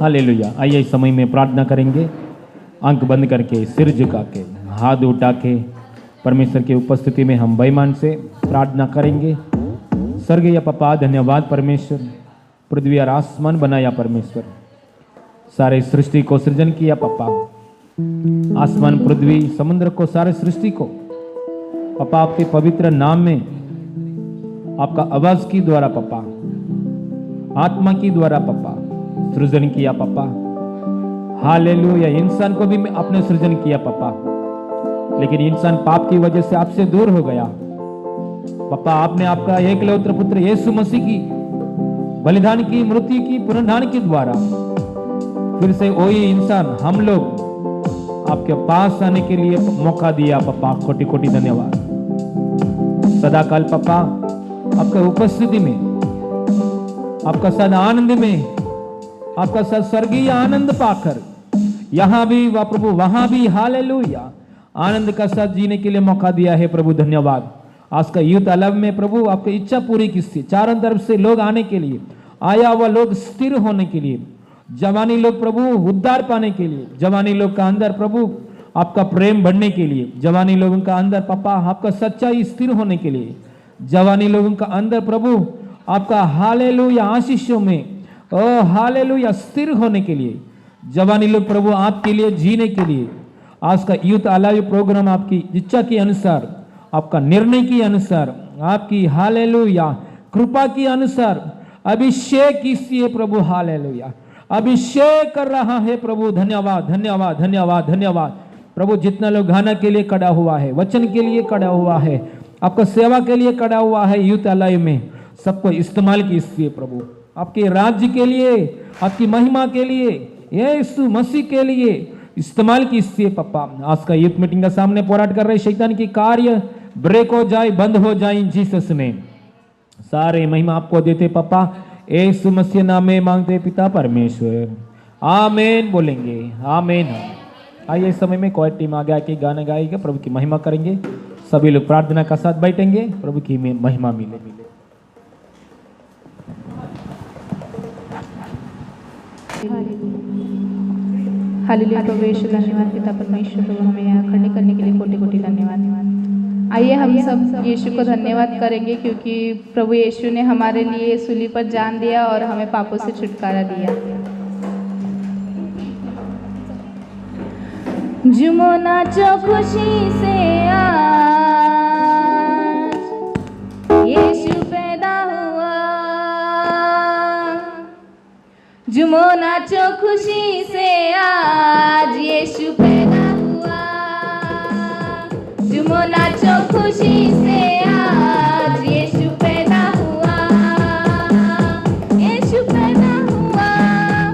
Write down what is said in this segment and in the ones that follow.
Hallelujah. आइए इस समय में प्रार्थना करेंगे, आंख बंद करके, सिर झुका के, हाथ उठा के परमेश्वर की उपस्थिति में हम बेईमान से प्रार्थना करेंगे। स्वर्गीय पापा, धन्यवाद परमेश्वर, पृथ्वी और आसमान बनाया परमेश्वर, सारे सृष्टि को सृजन किया पापा, आसमान पृथ्वी समुद्र को, सारे सृष्टि को पापा आपके पवित्र नाम में आपका आवाज की द्वारा पापा, आत्मा की द्वारा पापा सृजन किया पापा। हालेलुया। इंसान को भी आपने सृजन किया पापा, लेकिन इंसान पाप की वजह से आपसे दूर हो गया पापा। आपने आपका एकलौत्र पुत्र यीशु मसीह की बलिदान की, मृत्यु की, पुनरुत्थान के द्वारा फिर से वही इंसान हम लोग आपके पास आने के लिए मौका दिया पापा। कोटि कोटि धन्यवाद। सदाकाल पापा आपका उपस्थिति में, आपका सद आनंद में, आपका सद स्वर्गीय आनंद पाकर यहां भी वा प्रभु वहां भी हालेलुया आनंद का साथ जीने के लिए मौका दिया है प्रभु। धन्यवाद। आज का यूथ अलव में प्रभु आपकी इच्छा पूरी किससे, चारों तरफ से लोग आने के लिए, आया हुआ लोग स्थिर होने के लिए, जवानी लोग प्रभु उद्धार पाने के लिए, जवानी लोग का अंदर प्रभु आपका प्रेम बढ़ने के लिए, जवानी लोगों का अंदर पापा आपका सच्चाई स्थिर होने के लिए, जवानी लोगों का अंदर प्रभु आपका हालेलुया आशीषों में ओ हालेलुया स्थिर होने के लिए, जवानी लोग प्रभु आपके लिए जीने के लिए आज का यूथ अलाइव प्रोग्राम आपकी इच्छा के अनुसार, आपका निर्णय के अनुसार, आपकी हालेलुया कृपा के अनुसार अभिषेक कीजिए प्रभु। हालेलुया अभिषेक कर रहा है प्रभु। धन्यवाद धन्यवाद धन्यवाद धन्यवाद प्रभु। जितना लोग गाना के लिए खड़ा हुआ है, वचन के लिए खड़ा हुआ है, आपका सेवा के लिए खड़ा हुआ है यूथ अलाइव में, सबको इस्तेमाल कीजिए प्रभु, आपके राज्य के लिए, आपकी महिमा के लिए, यीशु मसीह के लिए इस्तेमाल कीजिए पापा। आज का यूथ मीटिंग का सामने पोराट कर रहे शैतान की कार्य ब्रेक हो जाए, बंद हो जाए जीसस ने। सारे महिमा आपको देते पापा, यीशु मसीह नाम में मांगते पिता परमेश्वर, आमीन बोलेंगे। आमीन। आइए इस समय में कोई टीम आगे आके गाना गाएगा, प्रभु की महिमा करेंगे। सभी लोग प्रार्थना का साथ बैठेंगे, प्रभु की महिमा मिले मिले। हालेलुया प्रभु यीशु, धन्यवाद पिता परमेश्वर, प्रभु हमें यहाँ खड़े करने के लिए कोटि कोटि धन्यवाद। आइए हम सब यीशु को धन्यवाद करेंगे, क्योंकि प्रभु यीशु ने हमारे लिए सूली पर जान दिया और हमें पापों से छुटकारा दिया। झूमो नाचो खुशी से आज यीशु पैदा हुआ, झूमो नाचो खुशी से आज यीशु पैदा हुआ, झूमो नाचो खुशी से आज यीशु पैदा हुआ, यीशु पैदा हुआ,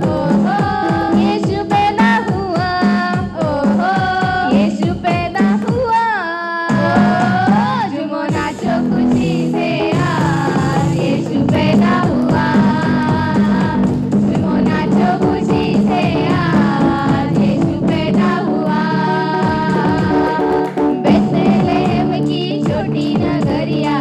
ओहो यीशु पैदा हुआ, ओहो यीशु पैदा हुआ, झूमो नाचो खुशी से आज यीशु पैदा हुआ, झूमो नाचो खुशी से आज यीशु पैदा हुआ। बेथलेहम की छोटी नगरिया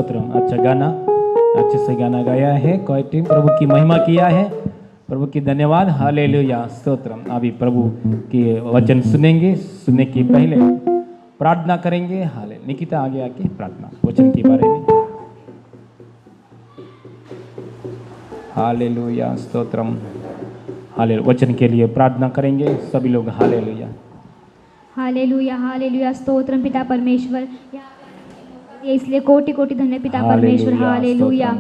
स्तोत्रम। अच्छा गाना, अच्छे से गाना गाया है कोई टीम, प्रभु की महिमा किया है, प्रभु की धन्यवाद। हालेलुया स्तोत्रम। अभी प्रभु के वचन सुनेंगे, सुनने के पहले प्रार्थना करेंगे। हाले निकिता आगे आके प्रार्थना वचन के बारे में। हालेलुया स्तोत्रम। हाले वचन के लिए प्रार्थना करेंगे सभी लोग। हालेलुया हालेलुया हालेलुया स्तोत्रम पिता परमेश्वर, इसलिए कोटि कोटि धन्य पिता परमेश्वर। हालेलुया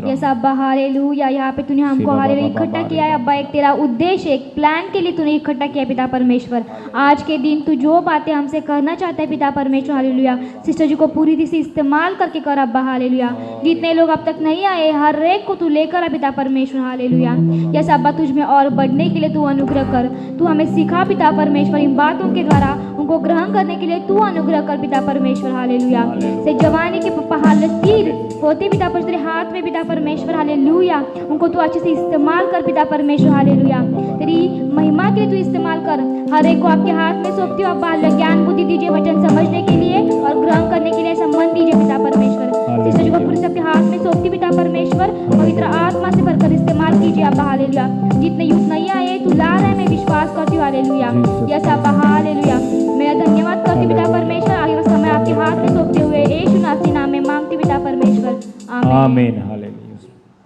यस अब्बा हालेलुया। यहाँ पे तूने हमको हालेलुया इकट्ठा किया है अब्बा, एक तेरा उद्देश्य, एक प्लान के लिए तूने इकट्ठा किया पिता परमेश्वर। आज के दिन तू जो बातें हमसे करना चाहता है पिता परमेश्वर, हालेलुया सिस्टर जी को पूरी तरह से इस्तेमाल करके कर अब्बा। हालेलुया जितने लोग अब तक नहीं आए हर एक को तू लेकर आ पिता परमेश्वर। हालेलुया यस अब्बा तुझ में और बढ़ने के लिए तू अनुग्रह कर, तू हमें सिखा पिता परमेश्वर, इन बातों के द्वारा उनको ग्रहण करने के लिए तू अनुग्रह कर पिता परमेश्वर। हालेलुया से जवानी के पहाड़ तीर होते पिता परमेश्वर तेरे हाथ में पिता परमेश्वर। हालेलुया उनको तू अच्छे से इस्तेमाल कर पिता परमेश्वर। हालेलुया तेरी महिमा के लिए तू इस्तेमाल कर। हर एक को आपके हाथ में सौंपती हूँ अब्बा। ज्ञान बुद्धि दीजिए वचन समझने के लिए और ग्रहण करने के लिए सम्मान दीजिए पिता परमेश्वर। सिस्टर जी को पूरे से आपके हाथ में सौंपती पिता परमेश्वर, पवित्र आत्मा से भरकर इस्तेमाल कीजिए अब्बा। हालेलुया जितने युग नहीं आए तू ला रहा है, मैं विश्वास करती हूँ। हालेलुया यस अब्बा हालेलुया। मैं धन्यवाद करती पिता परमेश्वर, आगे का समय आपके हाथ में सौंपते हुए यीशु नाम नाम में मांगती पिता परमेश्वर, आमीन। हालेलुया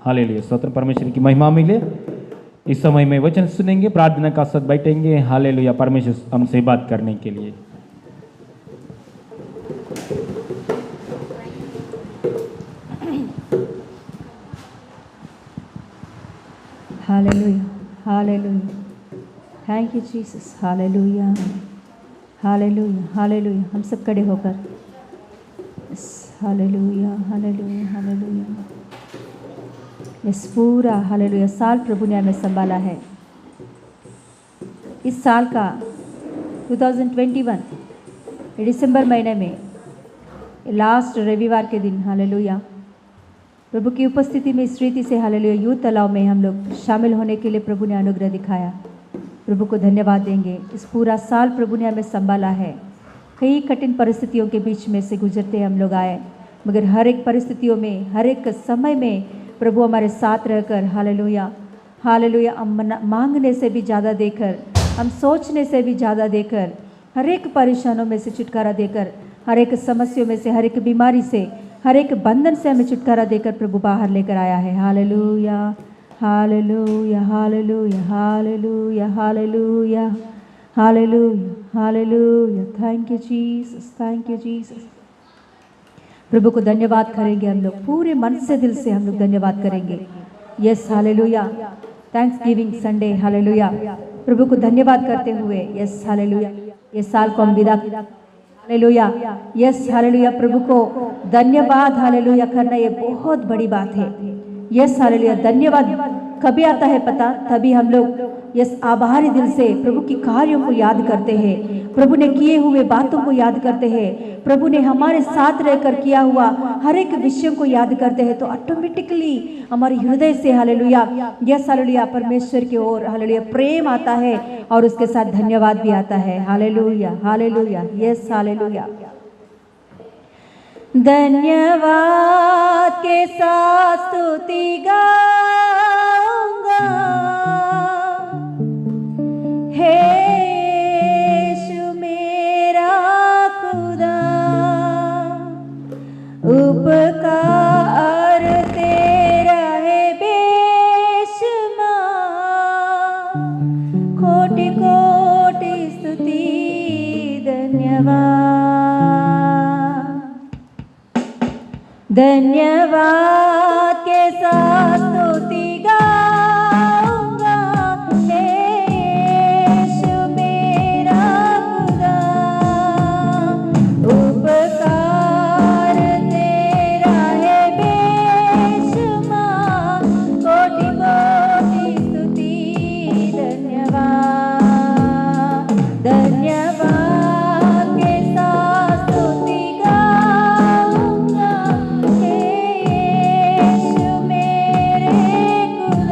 हालेलुया स्तोत्र। परमेश्वर की महिमा मिले। इस समय में वचन सुनेंगे, प्रार्थना का साथ बैठेंगे। हालेलुया परमेश्वर हमसे बात करने के लिए। Hallelujah hallelujah thank you Jesus. Hallelujah hallelujah hallelujah. हम सब खड़े होकर हालेलुया हालेलुया हालेलुया। इस पूरा हालेलुया साल प्रभु ने हमें संभाला है। इस साल का 2021 दिसंबर महीने में लास्ट रविवार के दिन हालेलुया प्रभु की उपस्थिति में इस रीति से हालेलुया यूथ तालाब में हम लोग शामिल होने के लिए प्रभु ने अनुग्रह दिखाया। प्रभु को धन्यवाद देंगे। इस पूरा साल प्रभु ने हमें संभाला है। कई कठिन परिस्थितियों के बीच में से गुजरते हम लोग आए, मगर हर एक परिस्थितियों में हर एक समय में प्रभु हमारे साथ रहकर हालेलुया हालेलुया हम मांगने से भी ज़्यादा देकर, हम सोचने से भी ज़्यादा देकर, हर एक परेशानियों में से छुटकारा देकर, हर एक समस्याओं में से, हर एक बीमारी से, हर एक बंधन से हमें छुटकारा देकर प्रभु बाहर लेकर आया है। Hallelujah hallelujah hallelujah hallelujah hallelujah hallelujah hallelujah. Thank you Jesus, thank you Jesus. प्रभु को धन्यवाद करेंगे हम लोग, पूरे मन से दिल से हम लोग धन्यवाद करेंगे। Yes hallelujah thanksgiving Sunday hallelujah प्रभु को धन्यवाद करते हुए यस हालेलुया ये साल को हम विदा हालेलुया यस हालेलुया प्रभु को धन्यवाद हालेलुया करना ये बहुत बड़ी बात है। यस हालेलुया धन्यवाद कभी आता है पता, तभी हम लोग यस आभारी दिल से प्रभु की कार्यों को याद करते हैं, प्रभु ने किए हुए बातों को याद करते हैं, प्रभु ने हमारे साथ रहकर किया हुआ हर एक विषय को याद करते हैं, तो ऑटोमेटिकली हमारे हृदय से हालेलुया यस हालेलुया परमेश्वर की ओर हालेलुया प्रेम आता है और उसके साथ धन्यवाद भी आता है। Hallelujah hallelujah yes hallelujah. धन्यवाद के साथ स्तुति गाऊंगा हे यीशु मेरा खुदा, उपकार तेरा है बेशुमार, कोटि कोटि स्तुति धन्यवाद। धन्यवाद के साथ स्तुति गाऊंगा हे यीशु मेरा खुदा, उपकार तेरा है बेशुमार, कोटि कोटि स्तुति धन्यवाद। धन्यवाद के साथ स्तुति गाऊंगा हे यीशु मेरे खुदा,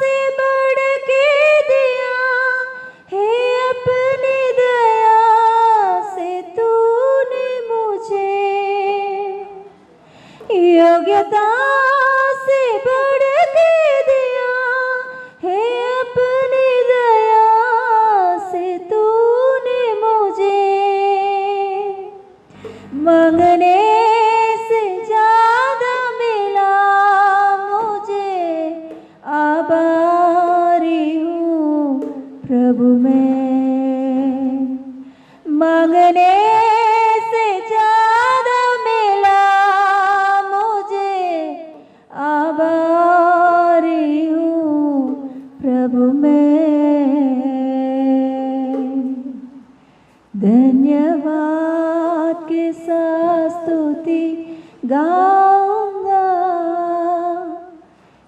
से बढ़ के दिया है, अपनी दया से तूने मुझे योग्यता से बढ़ के दिया है, अपनी दया से तूने मुझे मांगने से ज्यादा मिला मुझे, आभारी हूँ प्रभु मैं। मांगने से ज्यादा मिला मुझे, आभारी हूँ प्रभु मैं। धन्यवाद के साथ स्तुति गाऊंगा,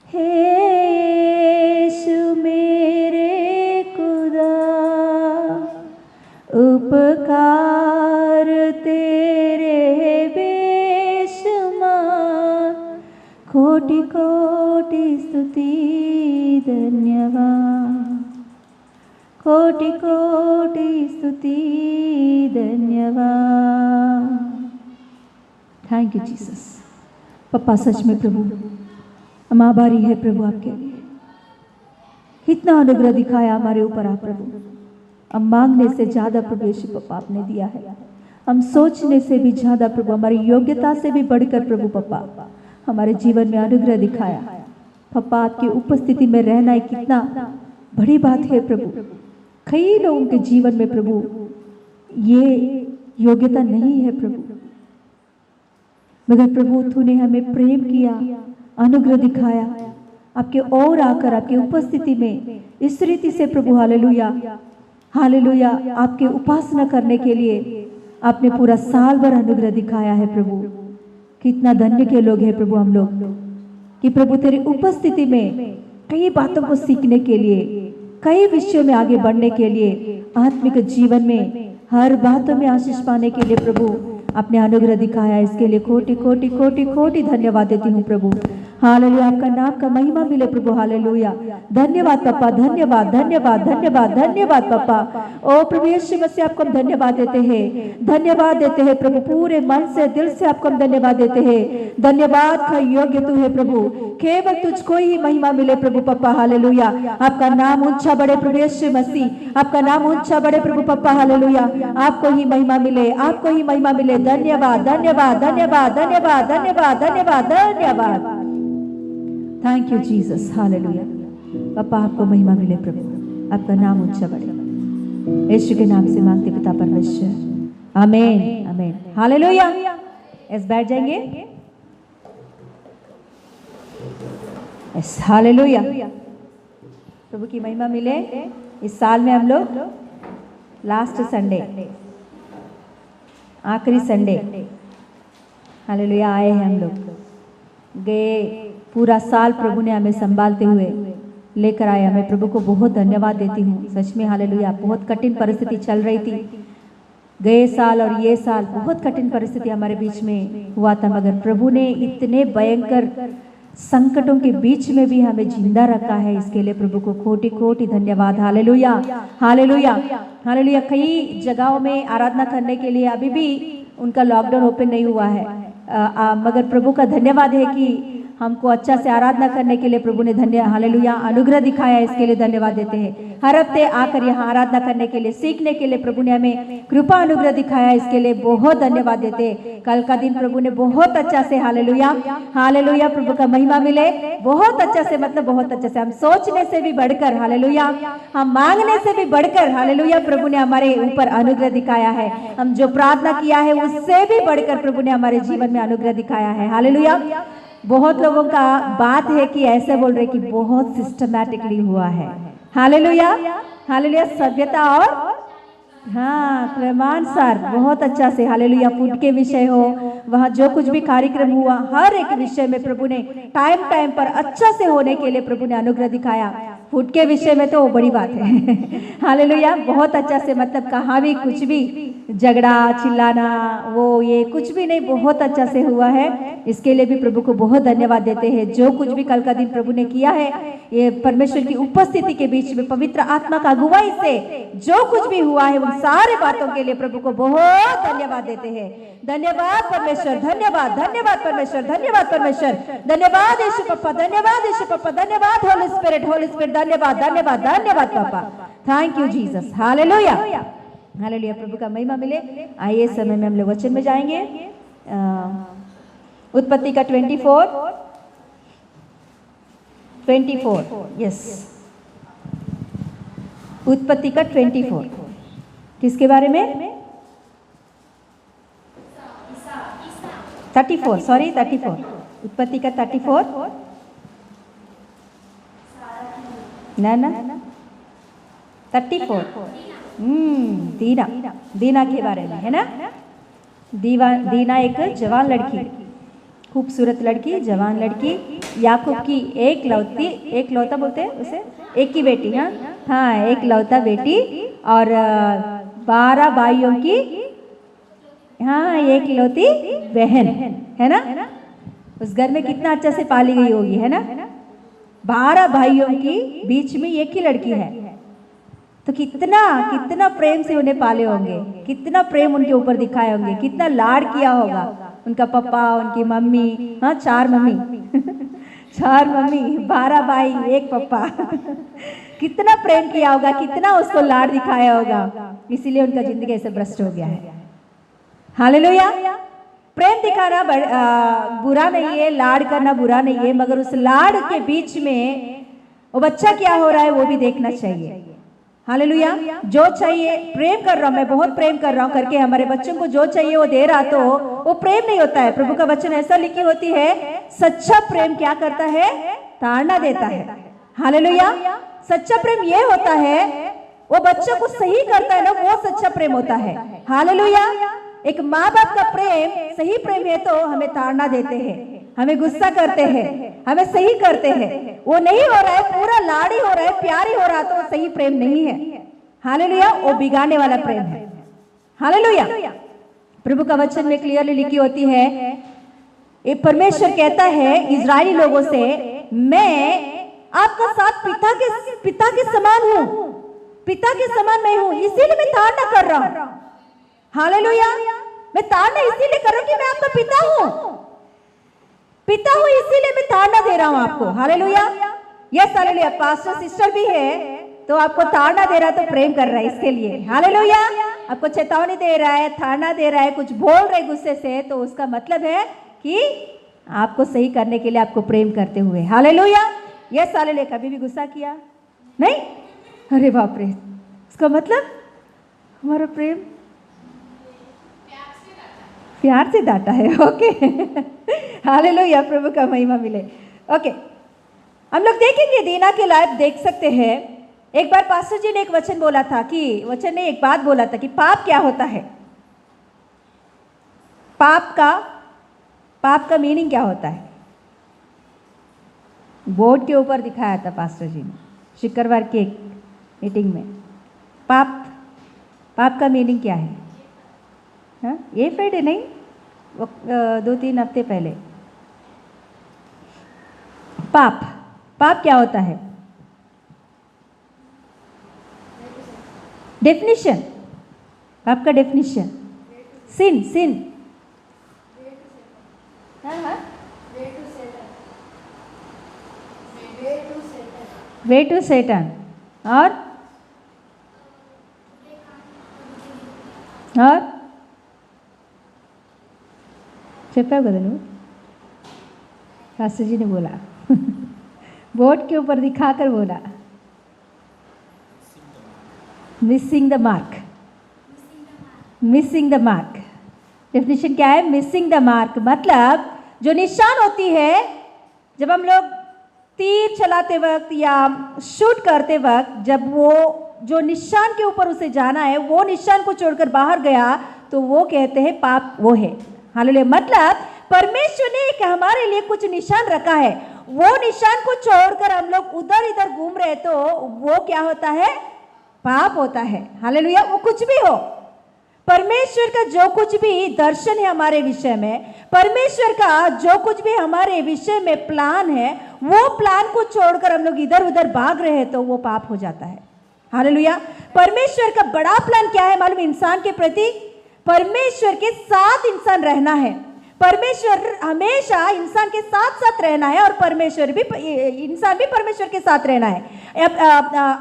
हे यीशु मेरे खुदा, उपकार तेरे बेशुमार, कोटि कोटि स्तुति धन्यवाद, कोटि कोटि स्तुति धन्यवाद। Thank you Jesus. पप्पा सच में प्रभु हम आभारी है प्रभु आपके लिए, इतना अनुग्रह दिखाया हमारे ऊपर आप प्रभु। हम मांगने से ज्यादा प्रभु यीशु पप्पा आपने दिया है, हम सोचने से भी ज्यादा प्रभु, हमारी योग्यता से भी बढ़कर प्रभु पप्पा हमारे जीवन में अनुग्रह दिखाया। पप्पा आपकी उपस्थिति में रहना एक कितना बड़ी बात है प्रभु। कई लोगों के जीवन में प्रभु ये योग्यता नहीं है प्रभु, मगर प्रभु तूने हमें प्रेम किया, अनुग्रह दिखाया, आपके और आकर आपकी उपस्थिति में इस रीति से प्रभु हालेलुया हालेलुया आपके उपासना करने के लिए आपने पूरा साल भर अनुग्रह दिखाया है प्रभु। कितना धन्य के लोग हैं प्रभु हम लोग कि प्रभु तेरी उपस्थिति में कई बातों को सीखने के लिए, कई विषयों में आगे बढ़ने के लिए, आत्मिक जीवन में हर बातों में आशीष पाने के लिए प्रभु आपने अनुग्रह दिखाया। इसके लिए कोटि कोटि कोटि कोटि धन्यवाद देती हूँ प्रभु। हालेलुया, आपका नाम का महिमा मिले प्रभु। हालेलुया, धन्यवाद पापा, धन्यवाद धन्यवाद धन्यवाद धन्यवाद पापा। ओ प्रभु यीशु मसीह आपको हम धन्यवाद देते हैं, धन्यवाद देते हैं प्रभु, पूरे मन से दिल से आपको हम धन्यवाद देते हैं। धन्यवाद का योग्य तू है प्रभु, केवल तुझको ही महिमा मिले प्रभु पप्पा। हालेलुया, आपका नाम ऊंचा बड़े प्रभु यीशु मसीह, आपका नाम ऊंचा बड़े प्रभु पप्पा। हालेलुया, आपको ही महिमा मिले, आपको ही महिमा मिले। धन्यवाद धन्यवाद धन्यवाद धन्यवाद धन्यवाद धन्यवाद धन्यवाद। Thank you Jesus. हालेलुया, पापा आपको महिमा मिले प्रभु, आपका नाम ऊंचा बढ़े। यीशु के नाम से मांगते पिता परमेश्वर, आमीन आमीन। हालेलुया। इस बैठ जाएंगे। यस, हालेलुया, प्रभु की महिमा मिले। इस साल में हम लोग लास्ट संडे, आखिरी संडे हालेलुया आए हैं। हम लोग गए पूरा साल प्रभु ने हमें संभालते हुए लेकर आए। हमें प्रभु को बहुत धन्यवाद देती हूँ सच में। हालेलुया, बहुत कठिन परिस्थिति चल रही थी गए साल, और ये साल बहुत कठिन परिस्थिति हमारे बीच में हुआ था, मगर प्रभु ने इतने भयंकर संकटों के बीच में भी हमें जिंदा रखा है। इसके लिए प्रभु को कोटि कोटि धन्यवाद। Hallelujah hallelujah hallelujah. कई जगहों में आराधना करने के लिए अभी भी उनका लॉकडाउन ओपन नहीं हुआ है, मगर प्रभु का धन्यवाद है कि हमको अच्छा से आराधना करने के लिए प्रभु ने हालेलुया अनुग्रह दिखाया। इसके लिए धन्यवाद देते हैं। हर हफ्ते आकर यहाँ आराधना करने के लिए, सीखने के लिए प्रभु ने हमें कृपा अनुग्रह दिखाया। इसके लिए बहुत धन्यवाद देते हैं। कल का दिन प्रभु ने बहुत अच्छा से हालेलुया हालेलुया प्रभु का महिमा मिले। बहुत अच्छा से, मतलब बहुत अच्छा से, हम सोचने से भी बढ़कर हालेलुया, हम मांगने से भी बढ़कर हालेलुया प्रभु ने हमारे ऊपर अनुग्रह दिखाया है। हम जो प्रार्थना किया है उससे भी बढ़कर प्रभु ने हमारे जीवन में अनुग्रह दिखाया है। हालेलुया। बहुत लोगों का बात है कि ऐसे बोल रहे कि बहुत सिस्टमैटिकली हुआ है। हालेलुया हालेलुया, सभ्यता और हाँ क्रमानुसार बहुत अच्छा से हालेलुया। फूड के विषय हो, वहाँ जो कुछ भी कार्यक्रम हुआ, हर एक विषय में प्रभु ने टाइम टाइम पर अच्छा से होने के लिए प्रभु ने अनुग्रह दिखाया। फूड के विषय में तो वो बड़ी बात है। हालेलुया, बहुत अच्छा से मतलब कहाँ भी कुछ भी झगड़ा चिल्लाना वो ये कुछ भी नहीं, बहुत अच्छा से हुआ है। इसके लिए भी प्रभु को बहुत धन्यवाद देते हैं। जो कुछ भी कल का दिन प्रभु ने किया है, ये परमेश्वर की उपस्थिति के बीच में पवित्र आत्मा का अगुवाई से जो कुछ भी हुआ है, उन सारे बातों के लिए प्रभु को बहुत धन्यवाद देते हैं। धन्यवाद परमेश्वर, धन्यवाद, धन्यवाद परमेश्वर, धन्यवाद परमेश्वर, धन्यवाद यीशु पप्पा, धन्यवाद यीशु पप्पा, धन्यवाद होली स्पिरिट, होली स्पिरिट, धन्यवाद, धन्यवाद, धन्यवाद पापा। Thank you Jesus. Hallelujah, hallelujah, प्रभु का महिमा मिले। आइए समय में हम लोग वचन में जाएंगे। उत्पत्ति का 24 यस, उत्पत्ति का 24 किसके बारे में? 34 उत्पत्ति का 34 ना 34 दीना के बारे में है ना। दीना एक जवान लड़की, खूबसूरत लड़की, जवान लड़की, याकूब की एक लौता बोलते हैं उसे, एक की बेटी। हाँ, एक लौता बेटी और 12 भाइयों की हाँ एक लौती बहन है ना। उस घर में कितना अच्छा से पाली गई होगी है ना। 12 भाइयों की बीच में एक ही लड़की है, तो कितना प्रेम से उन्हें पाले होंगे, कितना प्रेम उनके ऊपर दिखाए होंगे, कितना लाड किया होगा उनका पापा, उनकी मम्मी। हाँ, 4 मम्मी 4 मम्मी, 12 भाई, एक पापा। कितना प्रेम किया होगा, कितना उसको लाड दिखाया होगा, इसीलिए उनका जिंदगी ऐसे भ्रष्ट हो गया है। हालेलुया, प्रेम दिखाना बुरा नहीं है, लाड करना बुरा नहीं है, मगर उस लाड के बीच में वो बच्चा क्या हो रहा है वो भी देखना चाहिए। हालेलुया, जो चाहिए प्रेम कर रहा हूं मैं, बहुत प्रेम कर रहा हूं करके हमारे बच्चों को जो चाहिए वो दे रहा तो वो प्रेम नहीं होता है। प्रभु का वचन ऐसा लिखी होती है, सच्चा प्रेम क्या करता है? ताड़ना देता है। हालेलुया, सच्चा प्रेम ये होता है, वो बच्चों को सही करता है ना, वो सच्चा प्रेम होता है। हालेलुया, एक माँ बाप का प्रेम सही प्रेम है तो हमें ताड़ना देते हैं, हमें गुस्सा करते हैं, हमें सही करते हैं। वो नहीं हो रहा है, पूरा लाड़ी हो रहा है, प्यारी हो रहा तो वो सही प्रेम नहीं है। हालेलुया, वो बिगाड़ने वाला प्रेम है। हालेलुया, प्रभु का वचन में क्लियरली लिखी होती है, ये परमेश्वर कहता है इजरायली लोगों से, मैं आपका साथ पिता के समान हूं, पिता के समान मैं हूं, इसीलिए मैं ताड़ना कर रहा हूं। हालेलुया, मैं ताड़ना इसीलिए कर रहा हूं कि मैं आपका पिता हूं, इसीलिए मैं ताड़ना दे रहा हूं आपको। Hallelujah, yes hallelujah, pastor sister भी है तो आपको ताड़ना दे रहा है तो प्रेम कर रहा है इसके लिए। हालेलुया, आपको चेतावनी दे रहा है, ताड़ना दे रहा है, कुछ बोल रहे गुस्से से, तो उसका मतलब है कि आपको सही करने के लिए आपको प्रेम करते हुए। हालेलुया, यस हालेलुया, कभी भी गुस्सा किया नहीं? अरे बाप रे, इसका मतलब हमारा प्रेम प्यार से डांटा है। ओके, हालेलुया, प्रभु का महिमा मिले। ओके, हम लोग देखेंगे दीना के लाइफ देख सकते हैं। एक बार पास्टर जी ने एक वचन बोला था कि वचन ने एक बात बोला था कि पाप क्या होता है, पाप का मीनिंग क्या होता है। बोर्ड के ऊपर दिखाया था पास्टर जी ने शुक्रवार की एक मीटिंग में। पाप का मीनिंग क्या है? हाँ, ये फ्राइडे नहीं, 2-3 हफ्ते पहले। पाप क्या होता है? डेफिनेशन, पाप का डेफिनेशन, सिन वे टू सेटन और చెప్పావు కదా నువ్వు, पास्टर जी ने बोला बोर्ड के ऊपर दिखाकर बोला, मिसिंग द मार्क। डेफिनेशन क्या है? मिसिंग द मार्क मतलब जो निशान होती है, जब हम लोग तीर चलाते वक्त या शूट करते वक्त, जब वो जो निशान के ऊपर उसे जाना है वो निशान को छोड़कर बाहर गया तो वो कहते हैं पाप वो है। हालेलुया, मतलब परमेश्वर ने एक हमारे लिए कुछ निशान रखा है, वो निशान को छोड़कर हम लोग उधर इधर घूम रहे है तो वो क्या होता है? पाप होता है। हालेलुया। वो कुछ भी हो, परमेश्वर का जो कुछ भी दर्शन है हमारे विषय में, परमेश्वर का जो कुछ भी हमारे विषय में प्लान है, वो प्लान को छोड़कर हम लोग इधर उधर भाग रहे हैं तो वो पाप हो जाता है। हालेलुया। परमेश्वर का बड़ा प्लान क्या है मालूम? इंसान के प्रति परमेश्वर के साथ इंसान रहना है। परमेश्वर हमेशा इंसान के साथ साथ रहना है और परमेश्वर भी, इंसान भी परमेश्वर के साथ रहना है।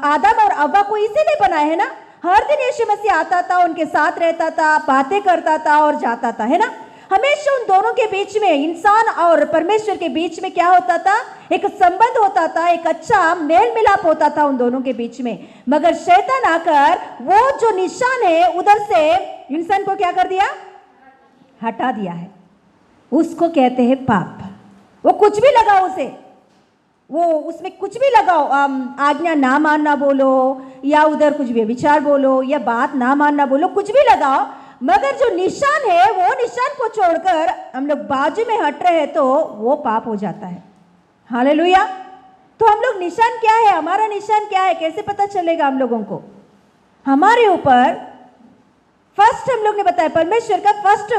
आदम और अव्वा को इसीलिए बनाया है ना। हर दिन यीशु मसीह आता था, उनके साथ रहता था, बातें करता था और जाता था, है ना। हमेशा उन दोनों के बीच में, इंसान और परमेश्वर के बीच में क्या होता था? एक संबंध होता था, एक अच्छा मेल मिलाप होता था उन दोनों के बीच में। मगर शैतान आकर वो जो निशान है उधर से इंसान को क्या कर दिया? हटा दिया है। उसको कहते हैं पाप। वो कुछ भी लगाओ उसे, वो उसमें कुछ भी लगाओ, आज्ञा ना मानना बोलो या उधर कुछ भी विचार बोलो या बात ना मानना बोलो, कुछ भी लगाओ, मगर जो निशान है वो निशान को छोड़कर हम लोग बाजू में हट रहे हैं तो वो पाप हो जाता है। हालेलुया। तो हम लोग निशान क्या है? हमारा निशान क्या है? कैसे पता चलेगा हम लोगों को? हमारे ऊपर फर्स्ट हम लोग ने बताया, परमेश्वर का फर्स्ट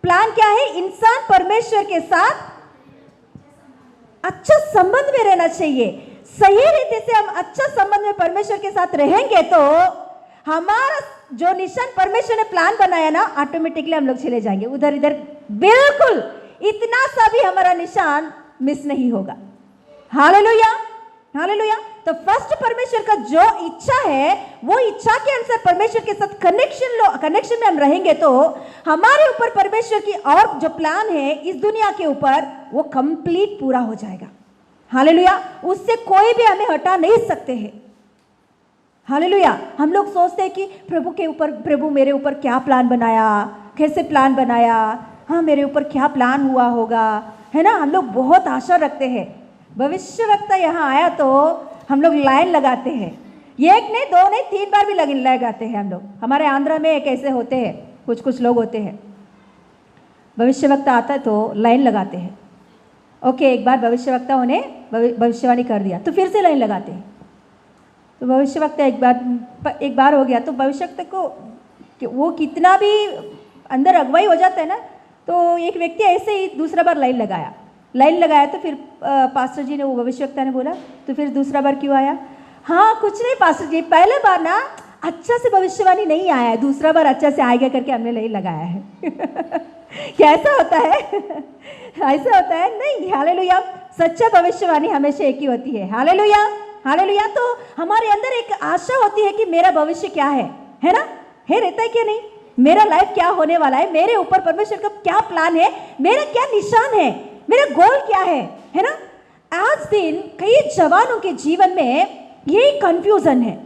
प्लान क्या है? इंसान परमेश्वर के साथ अच्छा संबंध में रहना चाहिए। सही रीति से हम अच्छा संबंध में परमेश्वर के साथ रहेंगे तो हमारा जो निशान परमेश्वर ने प्लान बनाया ना, ऑटोमेटिकली हम लोग चले जाएंगे उधर इधर। बिल्कुल इतना सा भी हमारा निशान मिस नहीं होगा। हालेलुया। हालेलुया। तो फर्स्ट परमेश्वर का जो इच्छा है वो इच्छा के अनुसार परमेश्वर के साथ कनेक्शन में हम रहेंगे तो हमारे ऊपर परमेश्वर की और जो प्लान है इस दुनिया के ऊपर वो कंप्लीट पूरा हो जाएगा। हालेलुया। उससे कोई भी हमें हटा नहीं सकते हैं। हालेलुया। हम लोग सोचते हैं कि प्रभु के ऊपर, प्रभु मेरे ऊपर क्या प्लान बनाया, कैसे प्लान बनाया, हाँ मेरे ऊपर क्या प्लान हुआ होगा, है ना। हम लोग बहुत आशा रखते हैं। भविष्यवक्ता यहाँ आया तो हम लोग लाइन लगाते हैं, एक नहीं दो नहीं 3 बार भी लगाते हैं हम लोग। हमारे आंध्रा में कैसे होते हैं, कुछ लोग होते हैं, भविष्यवक्ता आता है तो लाइन लगाते हैं। ओके, एक बार भविष्यवक्ता उन्हें भविष्यवाणी कर दिया तो फिर से लाइन लगाते हैं। तो भविष्यवक्ता एक बार हो गया तो भविष्यवक्ता को वो कितना भी अंदर अगुवाई हो जाता है ना, तो एक व्यक्ति ऐसे ही दूसरा बार लाइन लगाया तो फिर पास्टर जी ने, वो भविष्यवक्ता ने बोला तो फिर दूसरा बार क्यों आया? हाँ कुछ नहीं पास्टर जी, पहले बार ना अच्छा से भविष्यवाणी नहीं आया है, दूसरा बार अच्छा से आएगा करके हमने लाइन लगाया है। क्या ऐसा होता है? ऐसा होता है नहीं। हालेलुया। सच्चा भविष्यवाणी हमेशा एक ही होती है। हालेलुया। हालेलुया। तो हमारे अंदर एक आशा होती है कि मेरा भविष्य क्या है ना, है रहता है क्या नहीं, मेरा लाइफ क्या होने वाला है, मेरे ऊपर परमेश्वर का क्या प्लान है, मेरा क्या निशान है, मेरा गोल क्या है ना। आज दिन कई जवानों के जीवन में यही कंफ्यूजन है।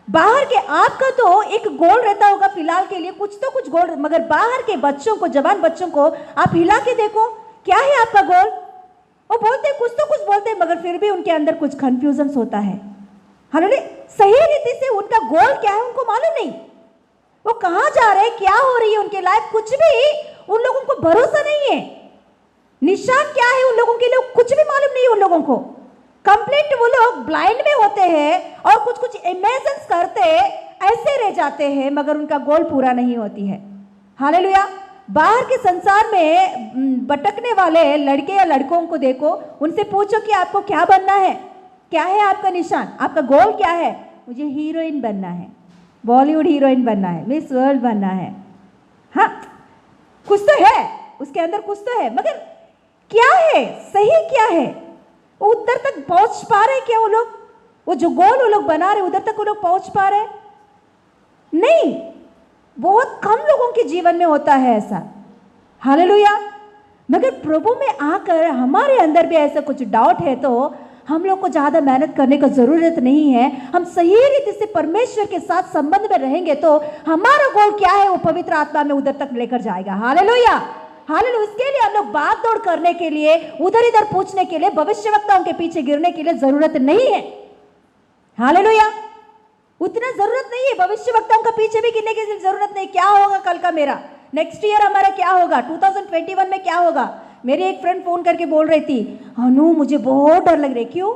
बाहर के आपका तो एक गोल रहता होगा फिलहाल के लिए, कुछ गोल, मगर बाहर के बच्चों को, जवान बच्चों को आप हिला के देखो, क्या है आपका गोल? वो बोलते कुछ बोलते, मगर फिर भी उनके अंदर कुछ कंफ्यूजन होता है। हालेलुया। सही रीति से उनका गोल क्या है उनको मालूम नहीं, वो कहाँ जा रहे हैं, क्या हो रही है उनकी लाइफ, कुछ भी उन लोगों को भरोसा नहीं है। निशान क्या है उन लोगों के लिए कुछ भी मालूम नहीं है उन लोगों को। कंप्लीट वो लोग ब्लाइंड में होते हैं और कुछ इमेजिन करते ऐसे रह जाते हैं, मगर उनका गोल पूरा नहीं होती है। हालेलुया। बाहर के संसार में भटकने वाले लड़के या लड़कों को देखो, उनसे पूछो कि आपको क्या बनना है, क्या है आपका निशान, आपका गोल क्या है? मुझे हीरोइन बनना है, बॉलीवुड हीरोइन बनना है, मिस वर्ल्ड बनना है। हाँ कुछ तो है उसके अंदर, कुछ तो है, मगर क्या है, सही क्या है, वो उधर तक पहुंच पा रहे क्या वो लोग? वो जो गोल वो लोग बना रहे उधर तक वो लोग पहुंच पा रहे? नहीं, बहुत कम लोगों के जीवन में होता है ऐसा। हालेलुया। मगर प्रभु में आकर हमारे अंदर भी ऐसा कुछ डाउट है तो हम लोग को ज़्यादा मेहनत करने का ज़रूरत नहीं है। हम सही रीति से परमेश्वर के साथ संबंध में रहेंगे तो हमारा गोल क्या है वो पवित्र आत्मा में उधर तक लेकर जाएगा। हालेलुया। हालेलुया। इसके लिए हम लोग भाग दौड़ करने के लिए, उधर इधर पूछने के लिए, भविष्यवक्ताओं के पीछे गिरने के लिए जरूरत नहीं है। हालेलुया। उतना जरूरत नहीं है, भविष्यवक्ताओं का पीछे भी गिरने की जरूरत नहीं। क्या होगा कल का मेरा, नेक्स्ट ईयर हमारा क्या होगा, 2021 में क्या होगा? मेरी एक फ्रेंड फोन करके बोल रही थी, अनु मुझे बहुत डर लग रहा है। क्यों?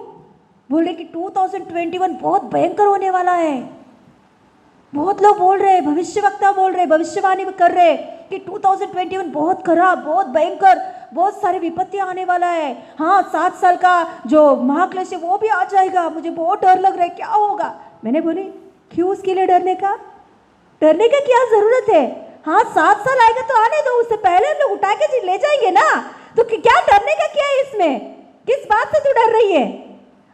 बोल रहे कि 2021 बहुत भयंकर होने वाला है। बहुत लोग बोल रहे, भविष्यवक्ता बोल रहे, भविष्यवाणी कर रहे कि 2021 बहुत खराब, बहुत भयंकर, बहुत सारी विपत्तियां आने वाला है। हाँ, 7 साल का जो महाक्लेश है वो भी आ जाएगा, मुझे बहुत डर लग रहा है, क्या होगा। मैंने बोली क्यों उसके लिए डरने का क्या जरूरत है। हाँ, 7 साल आएगा तो आने दो, उससे पहले हम लोग उठा के ले जाएंगे ना, तो क्या डरने का क्या है इसमें, किस बात से तू डर रही है।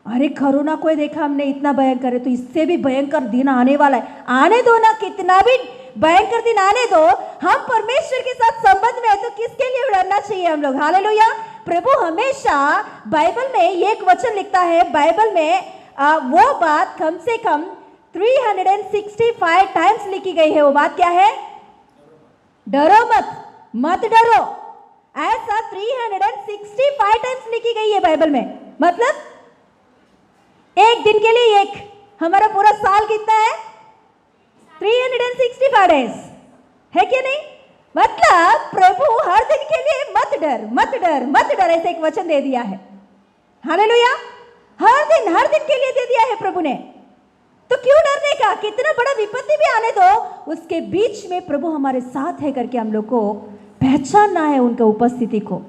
अरे कोरोना को देखा हमने, इतना भयंकर है, तो इससे भी भयंकर दिन आने वाला है, आने दो ना, कितना भी भयंकर दिन आने दो, हम परमेश्वर के साथ संबंध में है तो किसके लिए डरना चाहिए हम लोग। हालेलुया। प्रभु हमेशा बाइबल में एक वचन लिखता है, बाइबल में वो बात कम से कम 365 टाइम्स लिखी गई है। वो बात क्या है? डरो मत डरो, ऐसा 365 टाइम्स लिखी गई है बाइबल में। मतलब एक दिन के लिए एक, हमारा पूरा साल कितना है? 365 डेज है क्या नहीं? मतलब प्रभु हर दिन के लिए मत डर ऐसे एक वचन दे दिया है। हालेलुया। हर दिन के लिए दे दिया है प्रभु ने, तो क्यों डरने का। कितना बड़ा विपत्ति भी आने दो, उसके बीच में प्रभु हमारे साथ है करके हम लोग को पहचानना है उनके उपस्थिति को।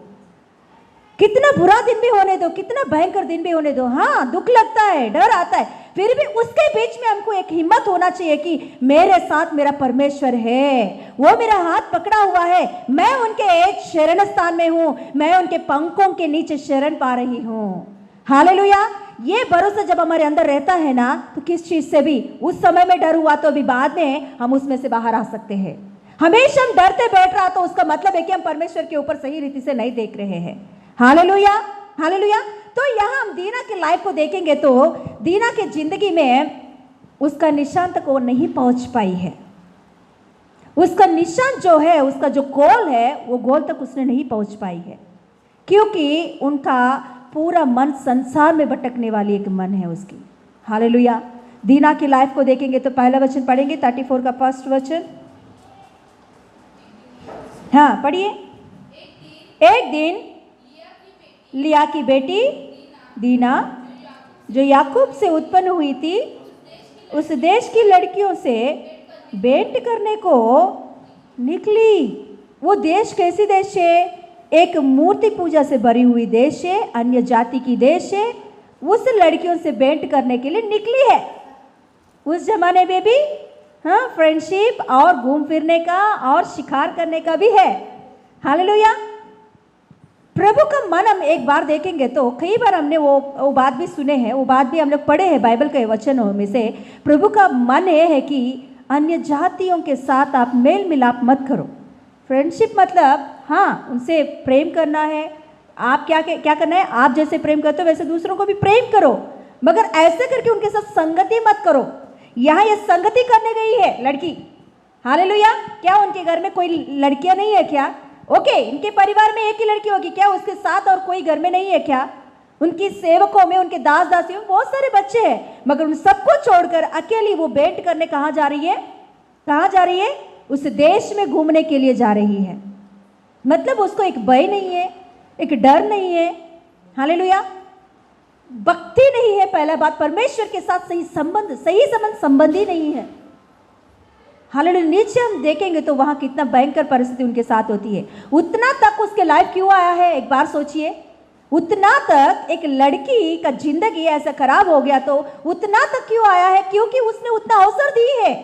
कितना बुरा दिन भी होने दो, कितना भयंकर दिन भी होने दो, हाँ दुख लगता है, डर आता है, फिर भी उसके बीच में हमको एक हिम्मत होना चाहिए कि मेरे साथ मेरा परमेश्वर है, वो मेरा हाथ पकड़ा हुआ है, मैं उनके शरण स्थान में हूं, मैं उनके पंखों के नीचे शरण पा रही हूं। हालेलुया। ये भरोसा जब हमारे अंदर रहता है ना, तो किस चीज से भी, उस समय में डर हुआ तो भी बाद में हम उसमें से बाहर आ सकते हैं। हमेशा हम डरते बैठ रहा तो उसका मतलब है कि हम परमेश्वर के ऊपर सही रीति से नहीं देख रहे हैं। Hallelujah, hallelujah. तो यहाँ हम दीना के लाइफ को देखेंगे तो दीना के जिंदगी में उसका निशान तक वो नहीं पहुंच पाई है। उसका निशान जो है, उसका जो गोल है, वो गोल तक उसने नहीं पहुंच पाई है, क्योंकि उनका पूरा मन संसार में भटकने वाली एक मन है उसकी। हालेलुया। दीना की लाइफ को देखेंगे तो पहला वचन पढ़ेंगे, 34 का फर्स्ट वचन। हाँ पढ़िए। एक दिन लिया की बेटी दीना, जो याकूब से उत्पन्न हुई थी, उस देश की लड़कियों से भेंट करने को निकली। वो देश कैसी देश है? एक मूर्ति पूजा से भरी हुई देश है, अन्य जाति की देश है। उस लड़कियों से भेंट करने के लिए निकली है। उस जमाने में भी हाँ फ्रेंडशिप और घूम फिरने का और शिकार करने का भी है। हालेलुया। प्रभु का मन हम एक बार देखेंगे तो कई बार हमने वो बात भी सुने हैं, वो बात भी हम लोग पढ़े हैं बाइबल के वचनों में से। प्रभु का मन ये है कि अन्य जातियों के साथ आप मेल मिलाप मत करो। फ्रेंडशिप मतलब हाँ उनसे प्रेम करना है। आप क्या करना है? आप जैसे प्रेम करते हो वैसे दूसरों को भी प्रेम करो, मगर ऐसे करके उनके साथ संगति मत करो। यहाँ ये संगति करने गई है लड़की। हालेलुया। क्या उनके घर में कोई लड़कियां नहीं है क्या? ओके, इनके परिवार में एक ही लड़की होगी क्या? उसके साथ और कोई घर में नहीं है क्या? उनकी सेवकों में, उनके दास दासियों में बहुत सारे बच्चे हैं, मगर उन सबको छोड़कर अकेली वो भेंट करने कहाँ जा रही है? कहाँ जा रही है? उस देश में घूमने के लिए जा रही है। मतलब उसको एक भय नहीं है, एक डर नहीं है। हालेलुया। भक्ति नहीं है। पहला बात, परमेश्वर के साथ सही संबंध संबंधी नहीं है। हालेलुया। नीचे हम देखेंगे तो वहां कितना भयंकर परिस्थिति उनके साथ होती है। उतना तक उसके लाइफ क्यों आया है? एक बार सोचिए, उतना तक एक लड़की का जिंदगी ऐसा खराब हो गया तो उतना तक क्यों आया है? क्योंकि उसने उतना अवसर दी है,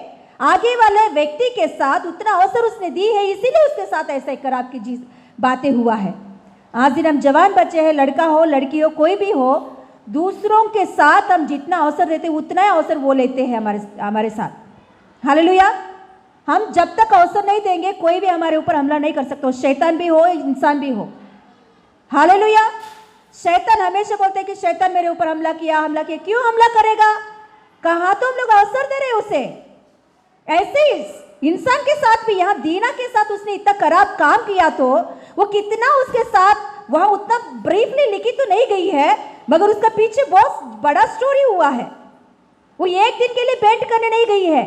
आगे वाले व्यक्ति के साथ उतना अवसर उसने दी है, इसीलिए उसके साथ ऐसा खराब की बातें हुआ है। आज दिन हम जवान बच्चे हैं, लड़का हो लड़की हो कोई भी हो, दूसरों के साथ हम जितना अवसर देते उतना ही अवसर वो लेते हैं हमारे साथ। हालेलुया। हम जब तक अवसर नहीं देंगे कोई भी हमारे ऊपर हमला नहीं कर सकता, शैतान भी हो इंसान भी हो। हालेलुया। शैतान हमेशा बोलते हैं कि शैतान मेरे ऊपर हमला किया। क्यों हमला करेगा? कहाँ तो हम लोग अवसर दे रहे उसे। ऐसे ही इंसान के साथ भी, यहाँ दीना के साथ उसने इतना खराब काम किया तो वो कितना उसके साथ वहां उतना ब्रीफली लिखी तो नहीं गई है, मगर उसका पीछे बहुत बड़ा स्टोरी हुआ है। वो एक दिन के लिए भेंट करने नहीं गई है।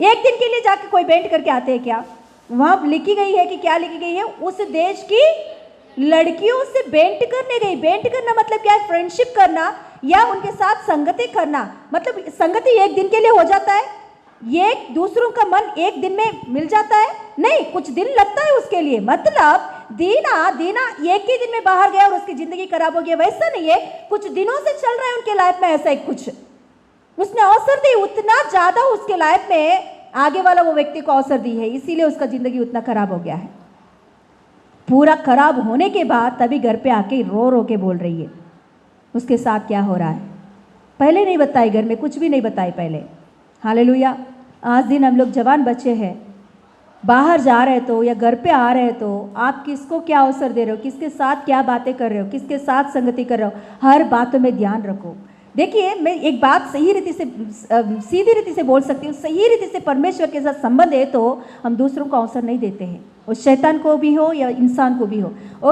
एक दिन के लिए जाके कोई भेंट करके आते हैं क्या? वहां लिखी गई है कि क्या लिखी गई है? उस देश की लड़कियों से भेंट करने गई। भेंट करना मतलब क्या है? फ्रेंडशिप करना, या उनके साथ संगति करना, मतलब संगति एक दिन के लिए हो जाता है, ये दूसरों का मन एक दिन में मिल जाता है? नहीं, कुछ दिन लगता है उसके लिए। मतलब दीना एक ही दिन में बाहर गया और उसकी जिंदगी खराब हो गया, वैसा नहीं है, कुछ दिनों से चल रहा है उनके लाइफ में ऐसा ही कुछ। उसने अवसर दी, उतना ज्यादा उसके लाइफ में आगे वाला वो व्यक्ति को अवसर दी है, इसीलिए उसका जिंदगी उतना खराब हो गया है। पूरा खराब होने के बाद तभी घर पे आके रो रो के बोल रही है उसके साथ क्या हो रहा है। पहले नहीं बताई, घर में कुछ भी नहीं बताई पहले। हालेलुया। आज दिन हम लोग जवान बच्चे हैं, बाहर जा रहे तो या घर पे आ रहे तो आप किसको क्या अवसर दे रहे हो, किसके साथ क्या बातें कर रहे हो, किसके साथ संगति कर रहे हो, हर बातों में ध्यान रखो। देखिए, मैं एक बात सही रीति से सीधी रीति से बोल सकती हूँ, सही रीति से परमेश्वर के साथ संबंध है तो हम दूसरों को अवसर नहीं देते हैं, उस शैतान को भी हो या इंसान को भी हो।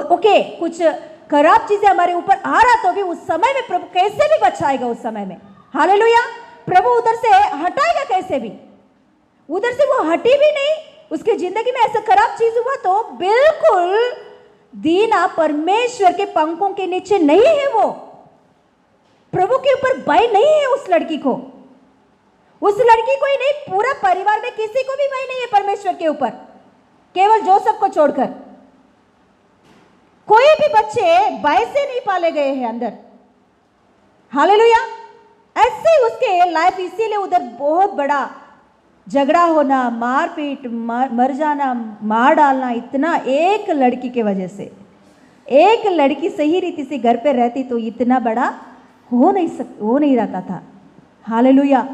ओके, कुछ खराब चीजें हमारे ऊपर आ रहा तो भी उस समय में प्रभु कैसे भी बचाएगा उस समय में। हालेलुया। प्रभु उधर से हटाएगा कैसे भी, उधर से वो हटी भी नहीं। उसकी जिंदगी में ऐसा खराब चीज हुआ तो बिल्कुल दीना परमेश्वर के पंखों के नीचे नहीं है, वो प्रभु के ऊपर भय नहीं है उस लड़की को, उस लड़की को ही नहीं, पूरा परिवार में किसी को भी भय नहीं है परमेश्वर के ऊपर, केवल जोसेफ को छोड़कर। कोई भी बच्चे भय से नहीं पाले गए हैं अंदर। हालेलुया। ऐसे ही उसके लाइफ, इसीलिए उधर बहुत बड़ा झगड़ा होना, मारपीट, मर जाना, मार डालना, इतना एक लड़की के वजह से। एक लड़की सही रीति से घर पे रहती तो इतना बड़ा हो नहीं रहता था। Hallelujah,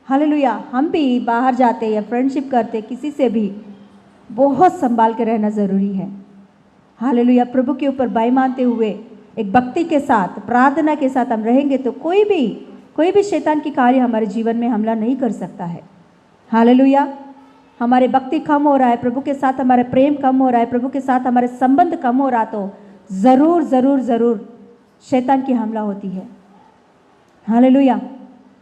hallelujah. हम भी बाहर जाते या फ्रेंडशिप करते किसी से भी बहुत संभाल के रहना ज़रूरी है। हालेलुया। प्रभु के ऊपर भय मानते हुए एक भक्ति के साथ, प्रार्थना के साथ हम रहेंगे तो कोई भी शैतान की कार्य हमारे जीवन में हमला नहीं कर सकता है। हालेलुया। हमारे भक्ति कम हो रहा है, प्रभु के साथ हमारे प्रेम कम हो रहा है, प्रभु के साथ हमारे संबंध कम हो रहा तो ज़रूर ज़रूर ज़रूर शैतान की हमला होती है। Hallelujah,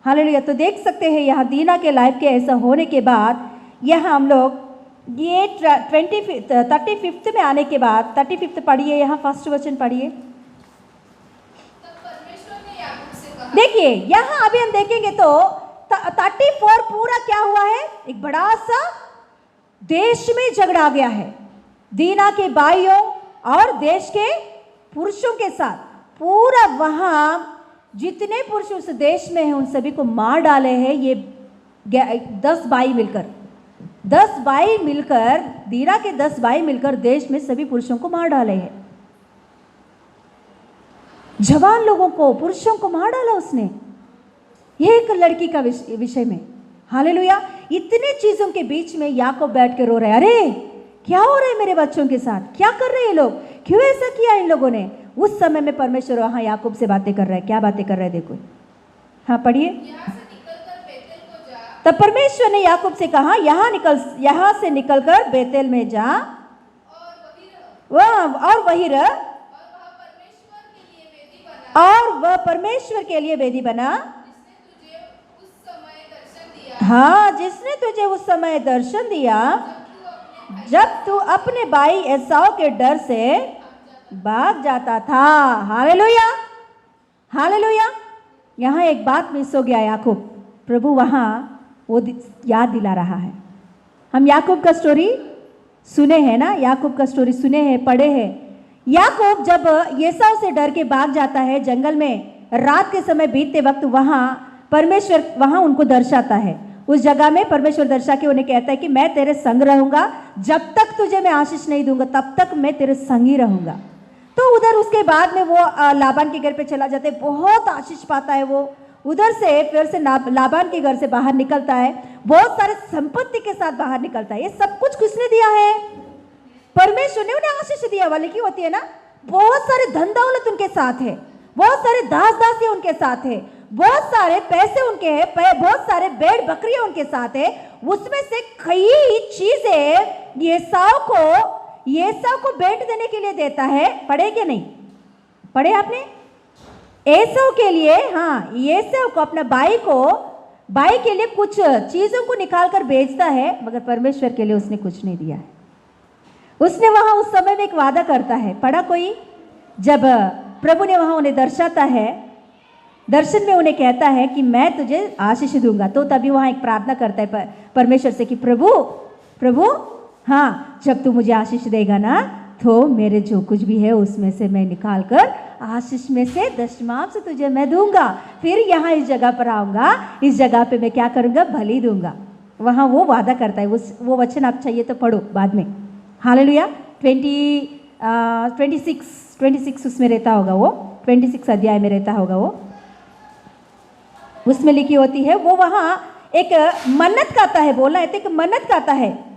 hallelujah. तो देख सकते हैं यहाँ दीना के लाइफ के ऐसा होने के बाद यहाँ हम लोग ये 35 में आने के बाद 35 पढ़िए, यहाँ फर्स्ट वचन पढ़िए। देखिए यहाँ अभी हम देखेंगे तो 34 पूरा क्या हुआ है, एक बड़ा सा देश में झगड़ा आ गया है दीना के भाइयों और देश के पुरुषों के साथ। पूरा वहां जितने पुरुष उस देश में हैं उन सभी को मार डाले हैं ये 10 भाई मिलकर दीना के 10 भाई मिलकर देश में सभी पुरुषों को मार डाले हैं। जवान लोगों को, पुरुषों को मार डाला उसने, ये एक लड़की का विषय में। हालेलुया। इतने चीजों के बीच में याकूब बैठ के रो रहे, अरे क्या हो रहा है मेरे बच्चों के साथ, क्या कर रहे हैं लोग, क्यों ऐसा किया इन लोगों ने। उस समय में परमेश्वर वहां याकूब से बातें कर रहा है। क्या बातें कर रहा है देखो, हाँ पढ़िए। तब परमेश्वर ने याकूब से कहा, यहाँ से निकलकर बेतेल में जा और वही रह, और वह परमेश्वर के लिए वेदी बना। हाँ, जिसने तुझे उस समय दर्शन दिया जब तू अपने भाई एसाव के डर से भाग जाता था। Hallelujah, hallelujah. यहाँ एक बात मिस हो गया याकूब, प्रभु वहाँ वो याद दिला रहा है। हम याकूब का स्टोरी सुने हैं ना, याकूब का स्टोरी सुने हैं, पढ़े हैं। याकूब जब एसाव से डर के भाग जाता है जंगल में, रात के समय बीतते वक्त वहाँ परमेश्वर वहाँ उनको दर्शाता है। उस जगह में परमेश्वर दर्शा के उन्हें कहता है कि मैं तेरे संग रहूंगा, जब तक तुझे मैं आशीष नहीं दूंगा तब तक मैं तेरे संग ही रहूंगा। तो उधर उसके बाद में वो लाबान के घर पे चला जाता है, बहुत आशीष पाता है वो। उधर से फिर से लाबान के घर से बाहर निकलता है, बहुत सारे संपत्ति के साथ बाहर निकलता है। ये सब कुछ किसने दिया है? परमेश्वर ने उन्हें आशीष दिया। वाले की होती है ना, बहुत सारे धन दौलत उनके साथ है, बहुत सारे दास दासियां उनके साथ है, बहुत सारे पैसे उनके हैं, बहुत सारे भेड़ बकरियां उनके साथ है। उसमें से कई चीजें एसाव को भेंट देने के लिए देता है। पढ़े कि नहीं पढ़े आपने? एसाव के लिए, हाँ, एसाव को अपना भाई के लिए कुछ चीजों को निकाल कर बेचता है, मगर परमेश्वर के लिए उसने कुछ नहीं दिया है। उसने वहां उस समय में एक वादा करता है, पढ़ा कोई? जब प्रभु ने वहां उन्हें दर्शाता है, दर्शन में उन्हें कहता है कि मैं तुझे आशीष दूंगा। तो तभी वहाँ एक प्रार्थना करता है परमेश्वर से कि प्रभु प्रभु, हाँ, जब तू मुझे आशीष देगा ना तो मेरे जो कुछ भी है उसमें से मैं निकाल कर आशीष में से दशमांश तुझे मैं दूंगा। फिर यहाँ इस जगह पर आऊँगा, इस जगह पे मैं क्या करूँगा, बलि दूंगा। वहाँ वो वादा करता है। वो वचन आप चाहिए तो पढ़ो बाद में। हालेलुया। 26 उसमें रहता होगा, वो 26 अध्याय में रहता होगा, वो उसमें लिखी होती है। वो वहाँ एक मन्नत खाता है, बोलना है तो एक मन्नत खाता है।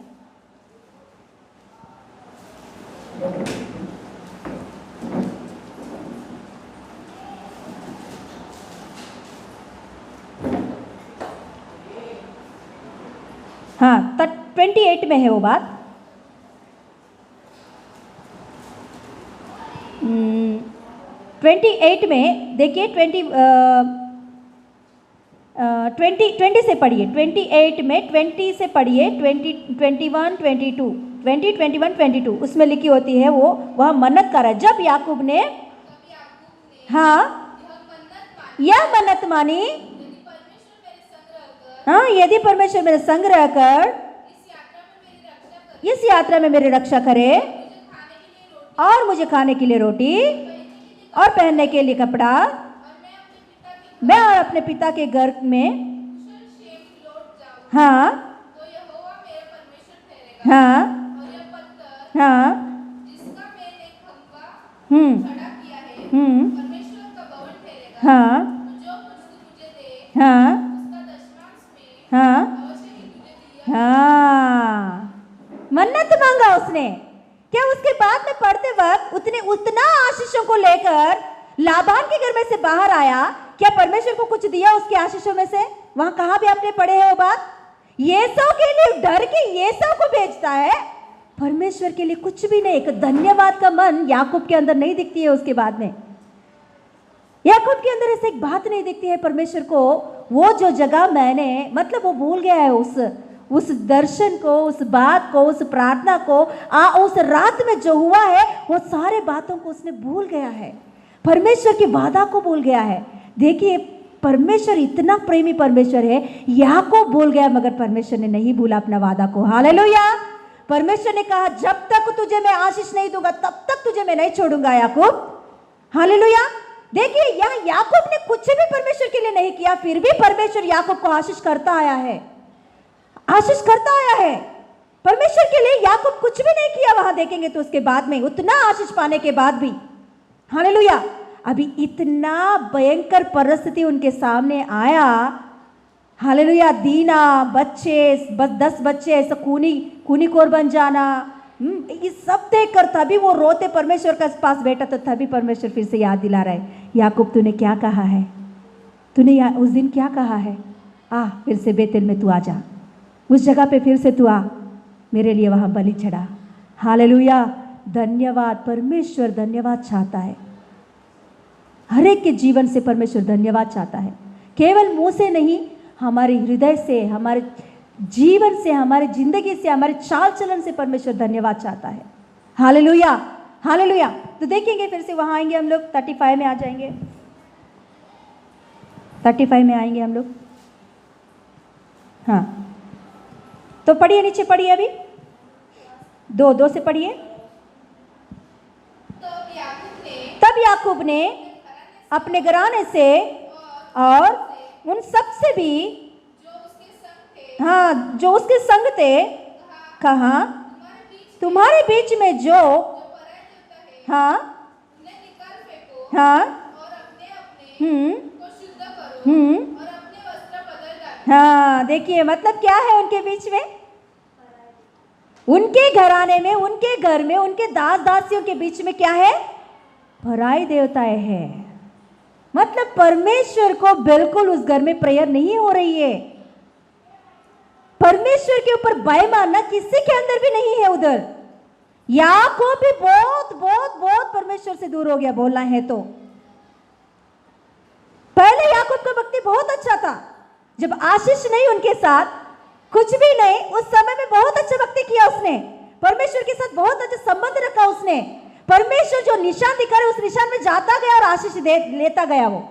हाँ, 28 में है वो बात। 28 में देखिए, 20 से पढ़िए। 28 में 20 से पढ़िए, 21, 22 उसमें लिखी होती है। वो वह मन्नत कर रहा है। जब याकूब ने हाँ यह मन्नत मानी, हाँ, यदि परमेश्वर मेरे संग रहकर इस यात्रा में मेरी रक्षा करे और मुझे खाने के लिए रोटी और पहनने के लिए कपड़ा, मैं और अपने पिता के घर में हाँ हाँ हाँ हाँ हाँ हाँ हाँ, मन्नत मांगा उसने। क्या उसके बाद में पढ़ते वक्त उतना आशीषों को लेकर लाबान के घर में से बाहर आया? क्या परमेश्वर को कुछ दिया उसके आशीषों में से? वहां कहाँ भी आपने पढ़े हैं वो बात? येसौ के लिए डर के येसौ को भेजता है, परमेश्वर के लिए कुछ भी नहीं। एक धन्यवाद का मन याकूब के अंदर नहीं दिखती है। उसके बाद में याकूब के अंदर ऐसे एक बात नहीं दिखती है परमेश्वर को। वो जो जगह मैंने, मतलब वो भूल गया है उस दर्शन को, उस बात को, उस प्रार्थना को, उस रात में जो हुआ है, वो सारे बातों को उसने भूल गया है। परमेश्वर की वादा को भूल गया है। देखिए, परमेश्वर इतना प्रेमी परमेश्वर है। याकूब भूल गया मगर परमेश्वर ने नहीं भूला अपना वादा को। हालेलुया। परमेश्वर ने कहा जब तक तुझे मैं आशीष नहीं दूंगा तब तक तुझे मैं नहीं छोड़ूंगा याकूब। हालेलुया। देखिए, यहाँ याकूब ने कुछ भी परमेश्वर के लिए नहीं किया, फिर भी परमेश्वर याकूब को आशीष करता आया है, आशीष करता आया है। परमेश्वर के लिए याकूब कुछ भी नहीं किया। वहां देखेंगे तो उसके बाद में उतना आशीष पाने के बाद भी, हालेलुया, अभी इतना भयंकर परिस्थिति उनके सामने आया। हालेलुया। दीना बच्चे, बस 10 बच्चे ऐसा खूनी खोर बन जाना, ये सब देख कर तभी वो रोते परमेश्वर के पास बैठा। तो तभी परमेश्वर फिर से याद दिला रहा है, याकूब तूने क्या कहा है, तूने उस दिन क्या कहा है, फिर से बेतेल में तू आ जा, उस जगह पे फिर से तू आ, मेरे लिए वहाँ बलि चढ़ा। हालेलुया। धन्यवाद। परमेश्वर धन्यवाद चाहता है। हर एक के जीवन से परमेश्वर धन्यवाद चाहता है। केवल मुंह से नहीं, हमारे हृदय से, हमारे जीवन से, हमारे जिंदगी से, हमारे चाल चलन से परमेश्वर धन्यवाद चाहता है। हालेलुया। हालेलुया। तो देखेंगे फिर से वहां आएंगे हम लोग, 35 में आ जाएंगे। 35 में आएंगे हम लोग। हाँ, तो पढ़िए, नीचे पढ़िए, अभी 2 से पढ़िए। तब याकूब ने अपने घराने से और उन सब से भी, हाँ, जो उसके संग थे, कहा तुम्हारे बीच में जो, हाँ हाँ हाँ, देखिए मतलब क्या है उनके बीच में, उनके घराने में, उनके घर में, उनके दास दासियों के बीच में क्या है, पराई देवताएं हैं। मतलब परमेश्वर को बिल्कुल उस घर में प्रेयर नहीं हो रही है। परमेश्वर के ऊपर भय मानना किसी के अंदर भी नहीं है उधर। याकूब भी बहुत बहुत बहुत परमेश्वर से दूर हो गया, बोलना है तो। पहले याकूब का भक्ति बहुत अच्छा था, जब आशीष नहीं उनके साथ, कुछ भी नहीं, उस समय में बहुत अच्छा भक्ति किया उसने, परमेश्वर के साथ बहुत अच्छा संबंध रखा उसने। परमेश्वर जो निशान दिखा रहे उस निशान में जाता गया और आशीष लेता गया वो।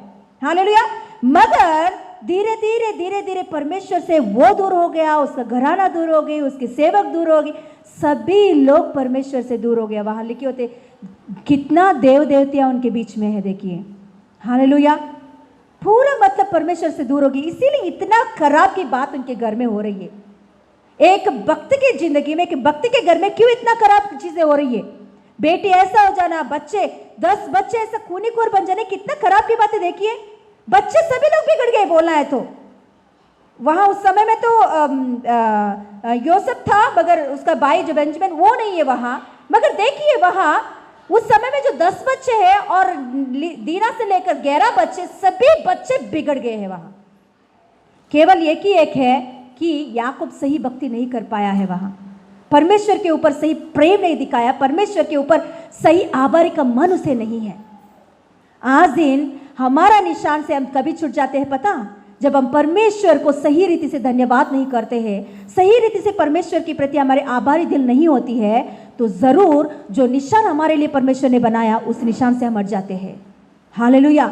हालेलुया। मगर धीरे धीरे परमेश्वर से वो दूर हो गया, उसका घराना दूर हो गई, उसके सेवक दूर हो गए, सभी लोग परमेश्वर से दूर हो गया। वहां लिखे होते कितना देव देवतियां उनके बीच में है, देखिए। हालेलुया। पूरा मतलब परमेश्वर से दूर होगी, इसीलिए इतना खराब की बात उनके घर में हो रही है। एक भक्त की जिंदगी में, एक भक्त के घर में क्यों इतना खराब चीजें हो रही है? बेटी ऐसा हो जाना, बच्चे 10 बच्चे ऐसा खूनी खोर बन जाने, कितना खराब की बात है। देखिए बच्चे सभी लोग बिगड़ गए, बोलना है तो। वहां उस समय में तो योसेफ था, मगर उसका भाई जो बेंजामिन वो नहीं है वहां। मगर देखिए वहां उस समय में जो 10 बच्चे हैं और दीना से लेकर 11 बच्चे, सभी बच्चे बिगड़ गए हैं वहां। केवल एक ही एक है कि याकूब सही भक्ति नहीं कर पाया है, वहां परमेश्वर के ऊपर सही प्रेम नहीं दिखाया, परमेश्वर के ऊपर सही आभारी का मन उसे नहीं है। आज दिन हमारा निशान से हम कभी छूट जाते हैं पता? जब हम परमेश्वर को सही रीति से धन्यवाद नहीं करते हैं, सही रीति से परमेश्वर के प्रति हमारे आभारी दिल नहीं होती है, तो जरूर जो निशान हमारे लिए परमेश्वर ने बनाया उस निशान से हम हट जाते हैं। हालेलुया।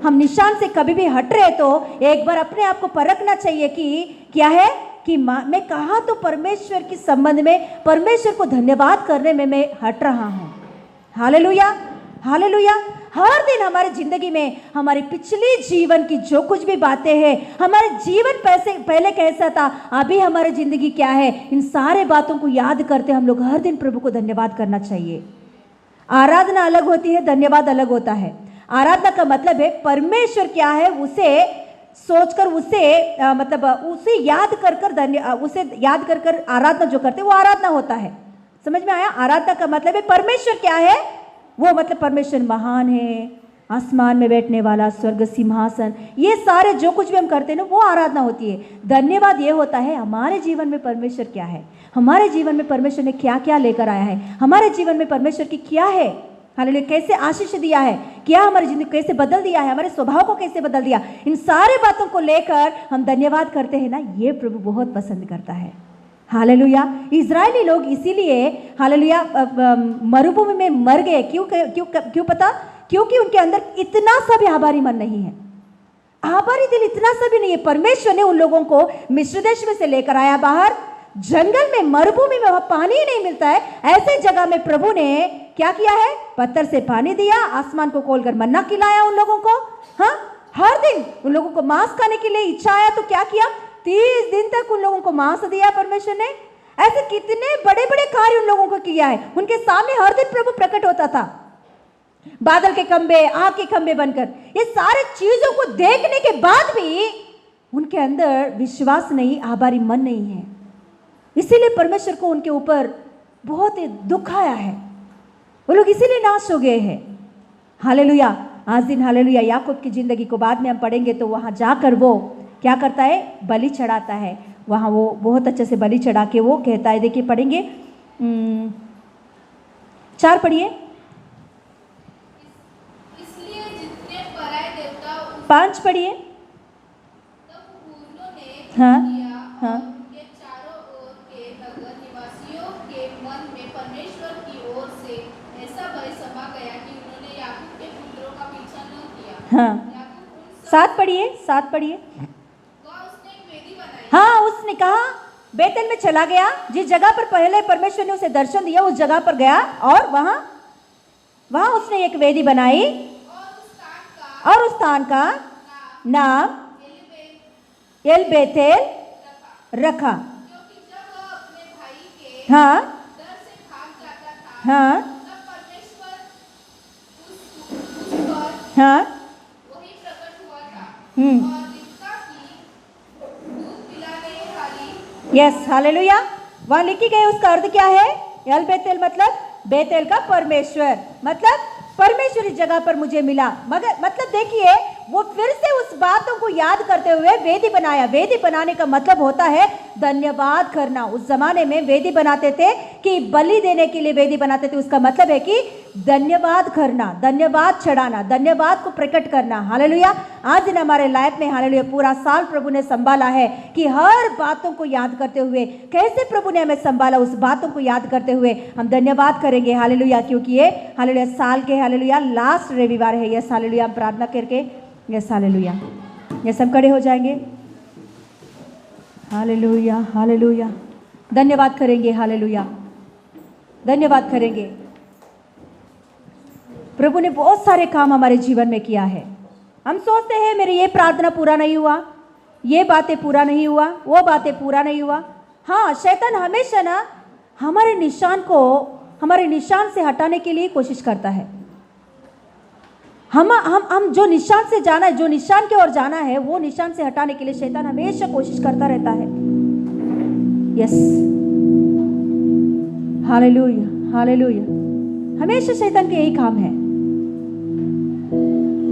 हम निशान से कभी भी हट रहे तो एक बार अपने आप को परखना चाहिए कि क्या है कि मैं कहाँ तो परमेश्वर के संबंध में, परमेश्वर को धन्यवाद करने में मैं हट रहा हूँ। Hallelujah, hallelujah. हर दिन हमारे जिंदगी में हमारी पिछली जीवन की जो कुछ भी बातें हैं, हमारे जीवन पहले कैसा था, अभी हमारी जिंदगी क्या है, इन सारे बातों को याद करते हम लोग हर दिन प्रभु को धन्यवाद करना चाहिए। आराधना अलग होती है, धन्यवाद अलग होता है। आराधना का मतलब है परमेश्वर क्या है उसे सोचकर, उसे मतलब उसे याद कर कर आराधना जो करते वो आराधना होता है। समझ में आया? आराधना का मतलब है परमेश्वर क्या है, वो मतलब परमेश्वर महान है, आसमान में बैठने वाला, स्वर्ग सिंहासन, ये सारे जो कुछ भी हम करते हैं ना वो आराधना होती है। धन्यवाद ये होता है हमारे जीवन में परमेश्वर क्या है, हमारे जीवन में परमेश्वर ने क्या क्या लेकर आया है, हमारे जीवन में परमेश्वर की क्या है, हालेलुया, कैसे आशीष दिया है, क्या हमारी जिंदगी कैसे बदल दिया है, हमारे स्वभाव को कैसे बदल दिया, इन सारे बातों को लेकर हम धन्यवाद करते हैं ना, ये प्रभु बहुत पसंद करता है। हालेलुया। इजरायली लोग इसीलिए हालेलुया मरुभूमि में मर गए। क्यों पता? क्योंकि उनके अंदर इतना सा भी आभारी मन नहीं है, आभारी दिल इतना सा भी नहीं है। परमेश्वर ने उन लोगों को मिस्र देश में से लेकर आया बाहर, जंगल में, मरुभूमि में, वहां पानी ही नहीं मिलता है, ऐसे जगह में प्रभु ने क्या किया है? पत्थर से पानी दिया, आसमान को खोलकर मन्ना खिलाया उन लोगों को। हाँ, हर दिन उन लोगों को मांस खाने के लिए इच्छा आया तो क्या किया? 30 दिन तक उन लोगों को मांस दिया परमेश्वर ने। ऐसे कितने बड़े बड़े कार्य उन लोगों को किया है, उनके सामने हर दिन प्रभु प्रकट होता था, बादल के खंबे, आग के खंबे बनकर। ये सारे चीजों को देखने के बाद भी उनके अंदर विश्वास नहीं, आभारी मन नहीं है, इसीलिए परमेश्वर को उनके ऊपर बहुत ही दुख आया है, वो लोग इसीलिए नाश हो गए हैं। हालेलुया। आज दिन हालेलुया याकूब की जिंदगी को बाद में हम पढ़ेंगे तो वहां जाकर वो क्या करता है? बलि चढ़ाता है। वहाँ वो बहुत अच्छे से बलि चढ़ा के वो कहता है, देखिए पढ़ेंगे 4 पढ़िए। इसलिए जितने पराये देवता 5 पढ़िए। हाँ हाँ। उनके चारों ओर के नगर निवासियों के मन में परमेश्वर की ओर से ऐसा भय समा गया कि उन्होंने याकूब के पुत्रों का पीछा न किया। हाँ 7 पढ़िए, 7 पढ़िए। हाँ, हाँ, उसने कहा बेतेल में चला गया, जिस जगह पर पहले परमेश्वर ने उसे दर्शन दिया उस जगह पर गया और वहां उसने एक वेदी बनाई और उस स्थान का नाम एल बेतेल रखा। हाँ हाँ हाँ। Yes, hallelujah. वहां लिखी गई उसका अर्थ क्या है? एल बेतेल मतलब बेतेल का परमेश्वर, मतलब परमेश्वर इस जगह पर मुझे मिला। मगर मतलब देखिए वो फिर से उस बातों को याद करते हुए वेदी बनाया। वेदी बनाने का मतलब होता है धन्यवाद करना। उस जमाने में वेदी बनाते थे कि बलि देने के लिए वेदी बनाते थे, उसका मतलब है कि धन्यवाद करना, धन्यवाद चढ़ाना, धन्यवाद को प्रकट करना। हालेलुया। आज दिन हमारे लाइफ में हालेलुया पूरा साल प्रभु ने संभाला है कि हर बातों को याद करते हुए, कैसे प्रभु ने हमें संभाला उस बातों को याद करते हुए हम धन्यवाद करेंगे। हालेलुया। क्योंकि ये हालेलुया साल के हालेलुया लास्ट रविवार है। Yes, hallelujah. हम प्रार्थना करके यस हालेलुया। यस हम खड़े हो जाएंगे। Hallelujah hallelujah. धन्यवाद करेंगे, हालेलुया धन्यवाद करेंगे। प्रभु ने बहुत सारे काम हमारे जीवन में किया है। हम सोचते हैं मेरी ये प्रार्थना पूरा नहीं हुआ, ये बातें पूरा नहीं हुआ, वो बातें पूरा नहीं हुआ। हाँ, शैतान हमेशा ना हमारे निशान से हटाने के लिए कोशिश करता है। हम जो निशान से जाना है, जो निशान की ओर जाना है, वो निशान से हटाने के लिए शैतान हमेशा कोशिश करता रहता है। Yes hallelujah hallelujah. हमेशा शैतान के यही काम है।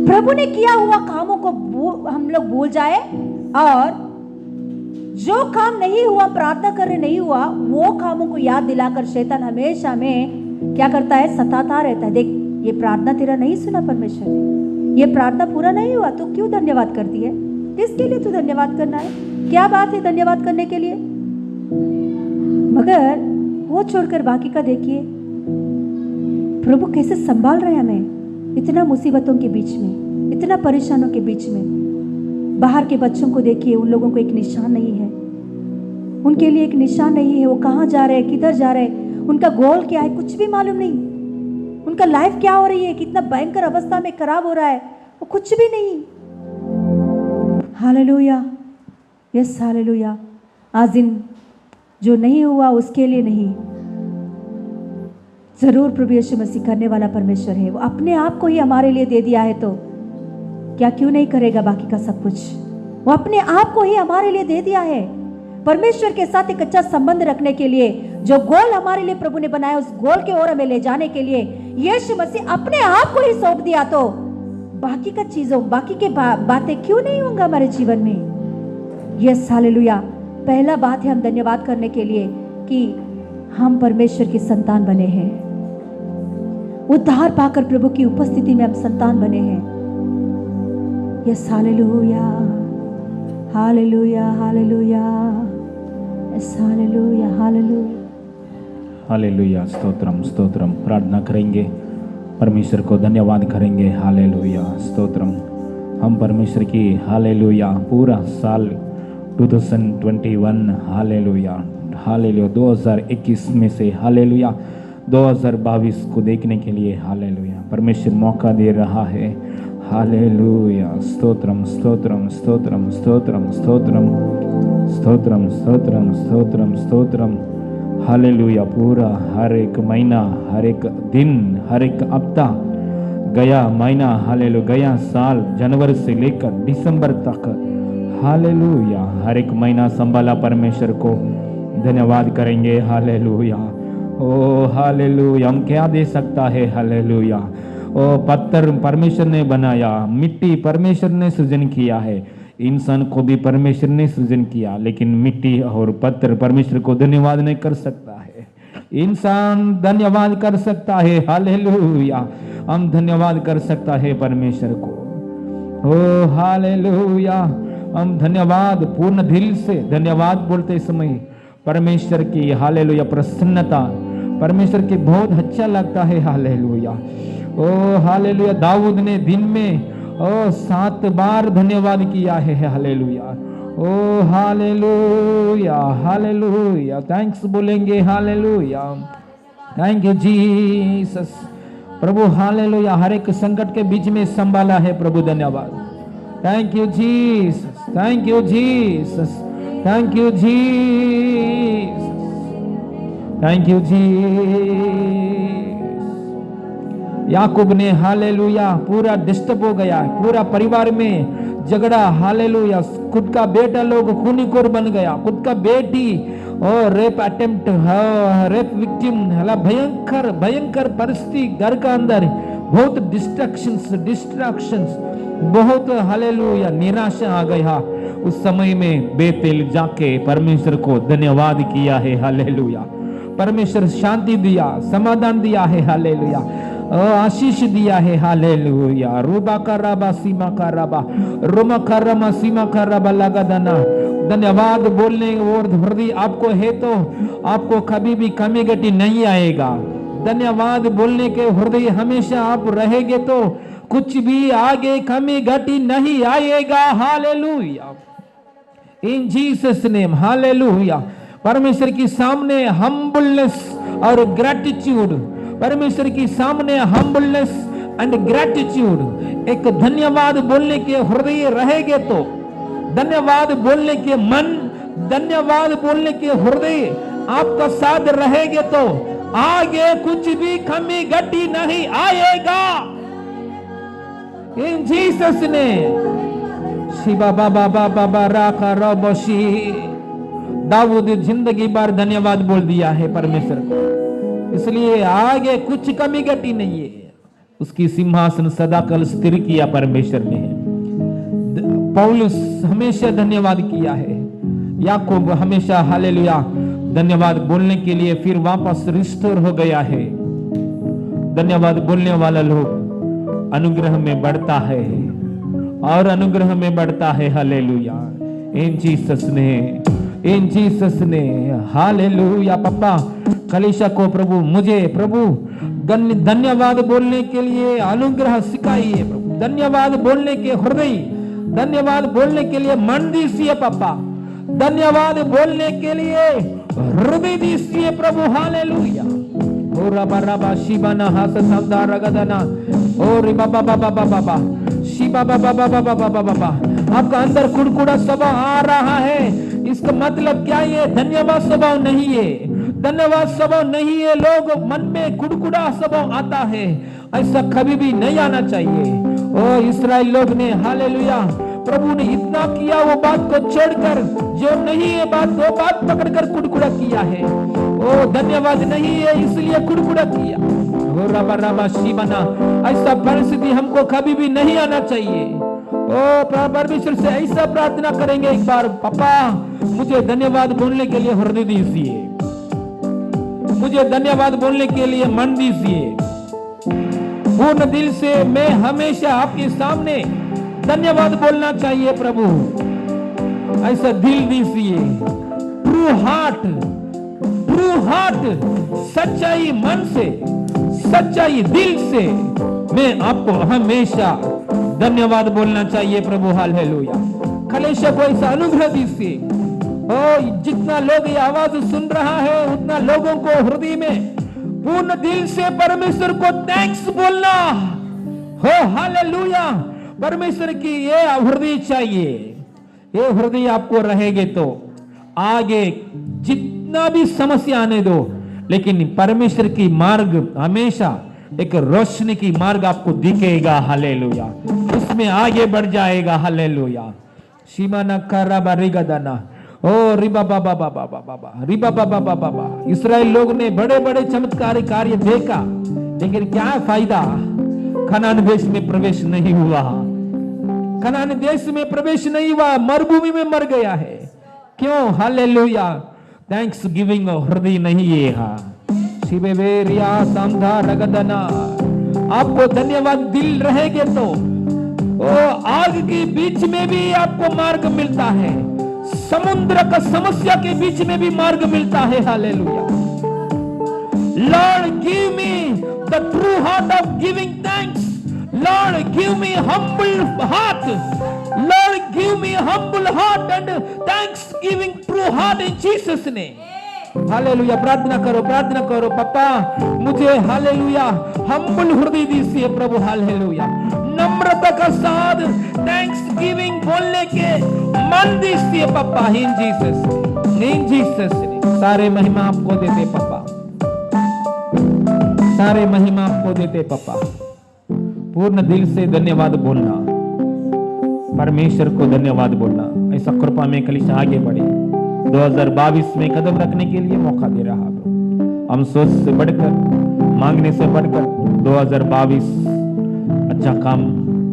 प्रभु ने किया हुआ कामों को हम लोग भूल जाए, और जो काम नहीं हुआ, प्रार्थना करने नहीं हुआ, वो कामों को याद दिलाकर शैतान हमेशा में क्या करता है, सताता रहता है। देख, ये प्रार्थना तेरा नहीं सुना परमेश्वर ने, ये प्रार्थना पूरा नहीं हुआ, तो क्यों धन्यवाद करती है? किसके लिए तू धन्यवाद करना है? क्या बात है धन्यवाद करने के लिए? मगर वो छोड़कर बाकी का देखिए, प्रभु कैसे संभाल रहे हैं हमें इतना मुसीबतों के बीच में, इतना परेशानों के बीच में। बाहर के बच्चों को देखिए, उन लोगों को एक निशान नहीं है, उनके लिए एक निशान नहीं है। वो कहाँ जा रहे हैं, किधर जा रहे हैं, उनका गोल क्या है, कुछ भी मालूम नहीं। उनका लाइफ क्या हो रही है, कितना भयंकर अवस्था में खराब हो रहा है, वो कुछ भी नहीं। Hallelujah yes hallelujah. आज दिन जो नहीं हुआ उसके लिए नहीं, जरूर प्रभु यीशु मसीह करने वाला परमेश्वर है। वो अपने आप को ही हमारे लिए दे दिया है, तो क्या क्यों नहीं करेगा बाकी का सब कुछ? वो अपने आप को ही हमारे लिए दे दिया है। परमेश्वर के साथ एक अच्छा संबंध रखने के लिए, जो गोल हमारे लिए प्रभु ने बनाया, उस गोल के ओर हमें ले जाने के लिए यीशु मसीह अपने आप को ही सौंप दिया। तो बाकी का चीजों, बाकी के बातें क्यों नहीं होंगे हमारे जीवन में? Yes hallelujah. पहला बात है हम धन्यवाद करने के लिए कि हम परमेश्वर की संतान बने हैं। उद्धार पाकर प्रभु की उपस्थिति में हम संतान बने हैं। Yes hallelujah hallelujah hallelujah yes hallelujah hallelujah hallelujah. Stotram stotram. प्रार्थना करेंगे, परमेश्वर को धन्यवाद करेंगे। हालेलुया स्तोत्रम। हम परमेश्वर की हालेलुया पूरा साल 2021 हालेलुया हालेलुया 2021 में से हालेलुया 2022 को देखने के लिए हालेलुया परमेश्वर मौका दे रहा है। हालेलुया स्तोत्रम स्तोत्रम स्तोत्रम स्तोत्रम स्तोत्रम स्तोत्रम स्तोत्रम स्तोत्रम स्तोत्रम। हालेलुया पूरा हर एक महीना, हर एक दिन, हर एक हफ्ता, गया महीना हालेलुया, गया साल जनवरी से लेकर दिसंबर तक हालेलुया हर एक महीना संभाला परमेश्वर को धन्यवाद करेंगे। हालेलुया ओ हालेलुया। हम क्या दे सकता है? हालेलुया ओ पत्थर परमेश्वर ने बनाया, मिट्टी परमेश्वर ने सृजन किया है, इंसान को भी परमेश्वर ने सृजन किया, लेकिन मिट्टी और पत्थर परमेश्वर को धन्यवाद नहीं कर सकता है। इंसान धन्यवाद कर सकता है। हालेलुया हम धन्यवाद कर सकता है परमेश्वर को। ओ हालेलुया हम धन्यवाद पूर्ण दिल से धन्यवाद बोलते समय परमेश्वर की हालेलुया प्रसन्नता परमेश्वर की बहुत अच्छा लगता है। हालेलुया ओ हालेलुया। दाऊद ने दिन में 7 बार धन्यवाद किया है। हालेलुया ओ हालेलुया हालेलुया। थैंक्स बोलेंगे। Hallelujah thank you Jesus. प्रभु हालेलुया हर एक संकट के बीच में संभाला है प्रभु, धन्यवाद। Thank you Jesus, thank you Jesus, thank you Jesus, thank you Jesus. याकूब ने हालेलुया पूरा डिस्टर्ब हो गया, पूरा परिवार में झगड़ा। हालेलुया खुद का बेटा लोग खूनीखोर बन गया, खुद का बेटी और रेप अटेम्प्ट, रेप विक्टिम, भयंकर भयंकर परिस्थिति घर का अंदर, बहुत डिस्ट्रैक्शंस, बहुत हालेलुया निराशा आ गया। उस समय में बेतेल जाके परमेश्वर को धन्यवाद किया है। हालेलुया परमेश्वर शांति दिया, समाधान दिया है। हालेलुया आशीष दिया है। हालेलुया रूबा का रबा सीमा का रबा रोमा का रमा सीमा का रबा लगा दना। धन्यवाद बोलने और हृदय आपको है तो आपको कभी भी कमी घटी नहीं आएगा। धन्यवाद बोलने के हृदय हमेशा आप रहेंगे तो कुछ भी आगे कमी घटी नहीं आएगा। हालेलुया, इन जीसस नेम, हालेलुया। परमेश्वर के सामने हम्बलनेस और ग्रेटिट्यूड, परमेश्वर के सामने हम्बलनेस एंड ग्रेटिट्यूड, एक धन्यवाद बोलने के हृदय रहेंगे तो, धन्यवाद बोलने के मन, धन्यवाद बोलने के हृदय आपका साथ रहेंगे तो आगे कुछ भी कमी घटी नहीं आएगा। इन जीसस ने शिबा बाबा बाबा बा राका रबशी। दाऊद जिंदगी भर धन्यवाद बोल दिया है परमेश्वर को, इसलिए आगे कुछ कमी घटी नहीं है। उसकी सिंहासन सदाकाल स्थिर किया परमेश्वर ने। पौलुस हमेशा धन्यवाद किया है, याकूब हमेशा हालेलुया धन्यवाद बोलने के लिए फिर वापस रिस्टोर हो गया है। धन्यवाद बोलने वाला लोग अनुग्रह में बढ़ता है और अनुग्रह में बढ़ता है। हालेलुया, इन जीसस ने, इन जीसस ने, हालेलुया। पापा कलीसिया को प्रभु, मुझे प्रभु धन्यवाद बोलने के लिए अनुग्रह सिखाइए प्रभु, धन्यवाद बोलने के हृदय, धन्यवाद बोलने के लिए मन दीजिए पापा, धन्यवाद बोलने के लिए हृदय दीजिए प्रभु। हालेलुया। ओ रबा रबा शिबाना हास सौदा रगदना, ओ रे बाबा बाबा बाबा शिबा बाबा बाबा बाबा बाबा। आपका अंदर कुड़कुड़ा स्वभाव आ रहा है, इसका मतलब क्या है? धन्यवाद स्वभाव नहीं है, धन्यवाद स्वभाव नहीं है। लोग मन में कुड़कुड़ा स्वभाव आता है, ऐसा कभी भी नहीं आना चाहिए। ओ इस्राएल लोग ने हालेलुया प्रभु ने इतना किया, वो बात को छोड़कर जो नहीं है बात, वो बात पकड़कर कुड़कुड़ा किया है। ओ धन्यवाद नहीं है इसलिए कुड़कुड़ा किया। ओ रबा रबा शिबाना, ऐसा परिस्थिति हमको कभी भी नहीं आना चाहिए। ओ परमेश्वर से ऐसा प्रार्थना करेंगे एक बार, पापा मुझे धन्यवाद बोलने के लिए हृदय दीजिए, मुझे धन्यवाद बोलने के लिए मन दीजिए। पूर्ण दिल से मैं हमेशा आपके सामने धन्यवाद बोलना चाहिए प्रभु, ऐसा दिल दीजिए। ट्रू हार्ट, ट्रू हार्ट, सच्चाई मन से, सच्चाई दिल से मैं आपको हमेशा धन्यवाद बोलना चाहिए प्रभु। हालेलुया। कलीसिया को ऐसा अनुग्रह दीजिए। ओ जितना लोग ये आवाज सुन रहा है उतना लोगों को हृदय में पूर्ण दिल से परमेश्वर को थैंक्स बोलना हो। हालेलुया। परमेश्वर की ये हृदय चाहिए, ये हृदय आपको रहेंगे तो आगे जितना भी समस्या आने दो, लेकिन परमेश्वर की मार्ग हमेशा एक रोशनी की मार्ग आपको दिखेगा। हालेलुया, उसमें आगे बढ़ जाएगा। हालेलुया। शिमाना कराबा रिगदाना, ओ रिबा बाबा बाबा बाबा रिबा बाबा बाबा। इस्राएल लोग ने बड़े बड़े चमत्कारी कार्य देखा, लेकिन क्या फायदा? कनान देश में प्रवेश नहीं हुआ, कनान देश में प्रवेश नहीं हुआ, मरुभूमि में मर गया है। क्यों? हालेलुया, थैंक्स गिविंग हृदय नहीं है। शिवेरिया समधा रगदना, आपको धन्यवाद दिल रहेंगे तो ओ आग के बीच में भी आपको मार्ग मिलता है, समुद्र का समस्या के बीच में भी मार्ग मिलता है। Hallelujah. Lord give me the true heart of giving thanks, Lord give me humble heart, Lord give me humble heart and thanks giving true heart in Jesus name. Hallelujah. प्रार्थना करो, प्रार्थना करो। पापा मुझे हालेलुया हम्बल हृदय दीजिए प्रभु। Hallelujah. नम्रता का साथ थैंक्स गिविंग बोलने के मन दीजिए पापा। इन जीसस, इन जीसस ने सारे महिमा आपको देते पापा, सारे महिमा आपको देते पापा। पूर्ण दिल से धन्यवाद बोलना, परमेश्वर को धन्यवाद बोलना, ऐसा कृपा में कलीसिया आगे बढ़े। 2022 में कदम रखने के लिए मौका दे रहा है। हम सोच से बढ़कर, मांगने से बढ़कर 2022 अच्छा काम,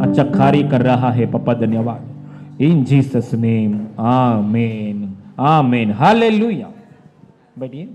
अच्छा कार्य कर रहा है पापा। धन्यवाद। इन जीसस नेम, आमीन, आमीन। हालेलुया। बैठिए।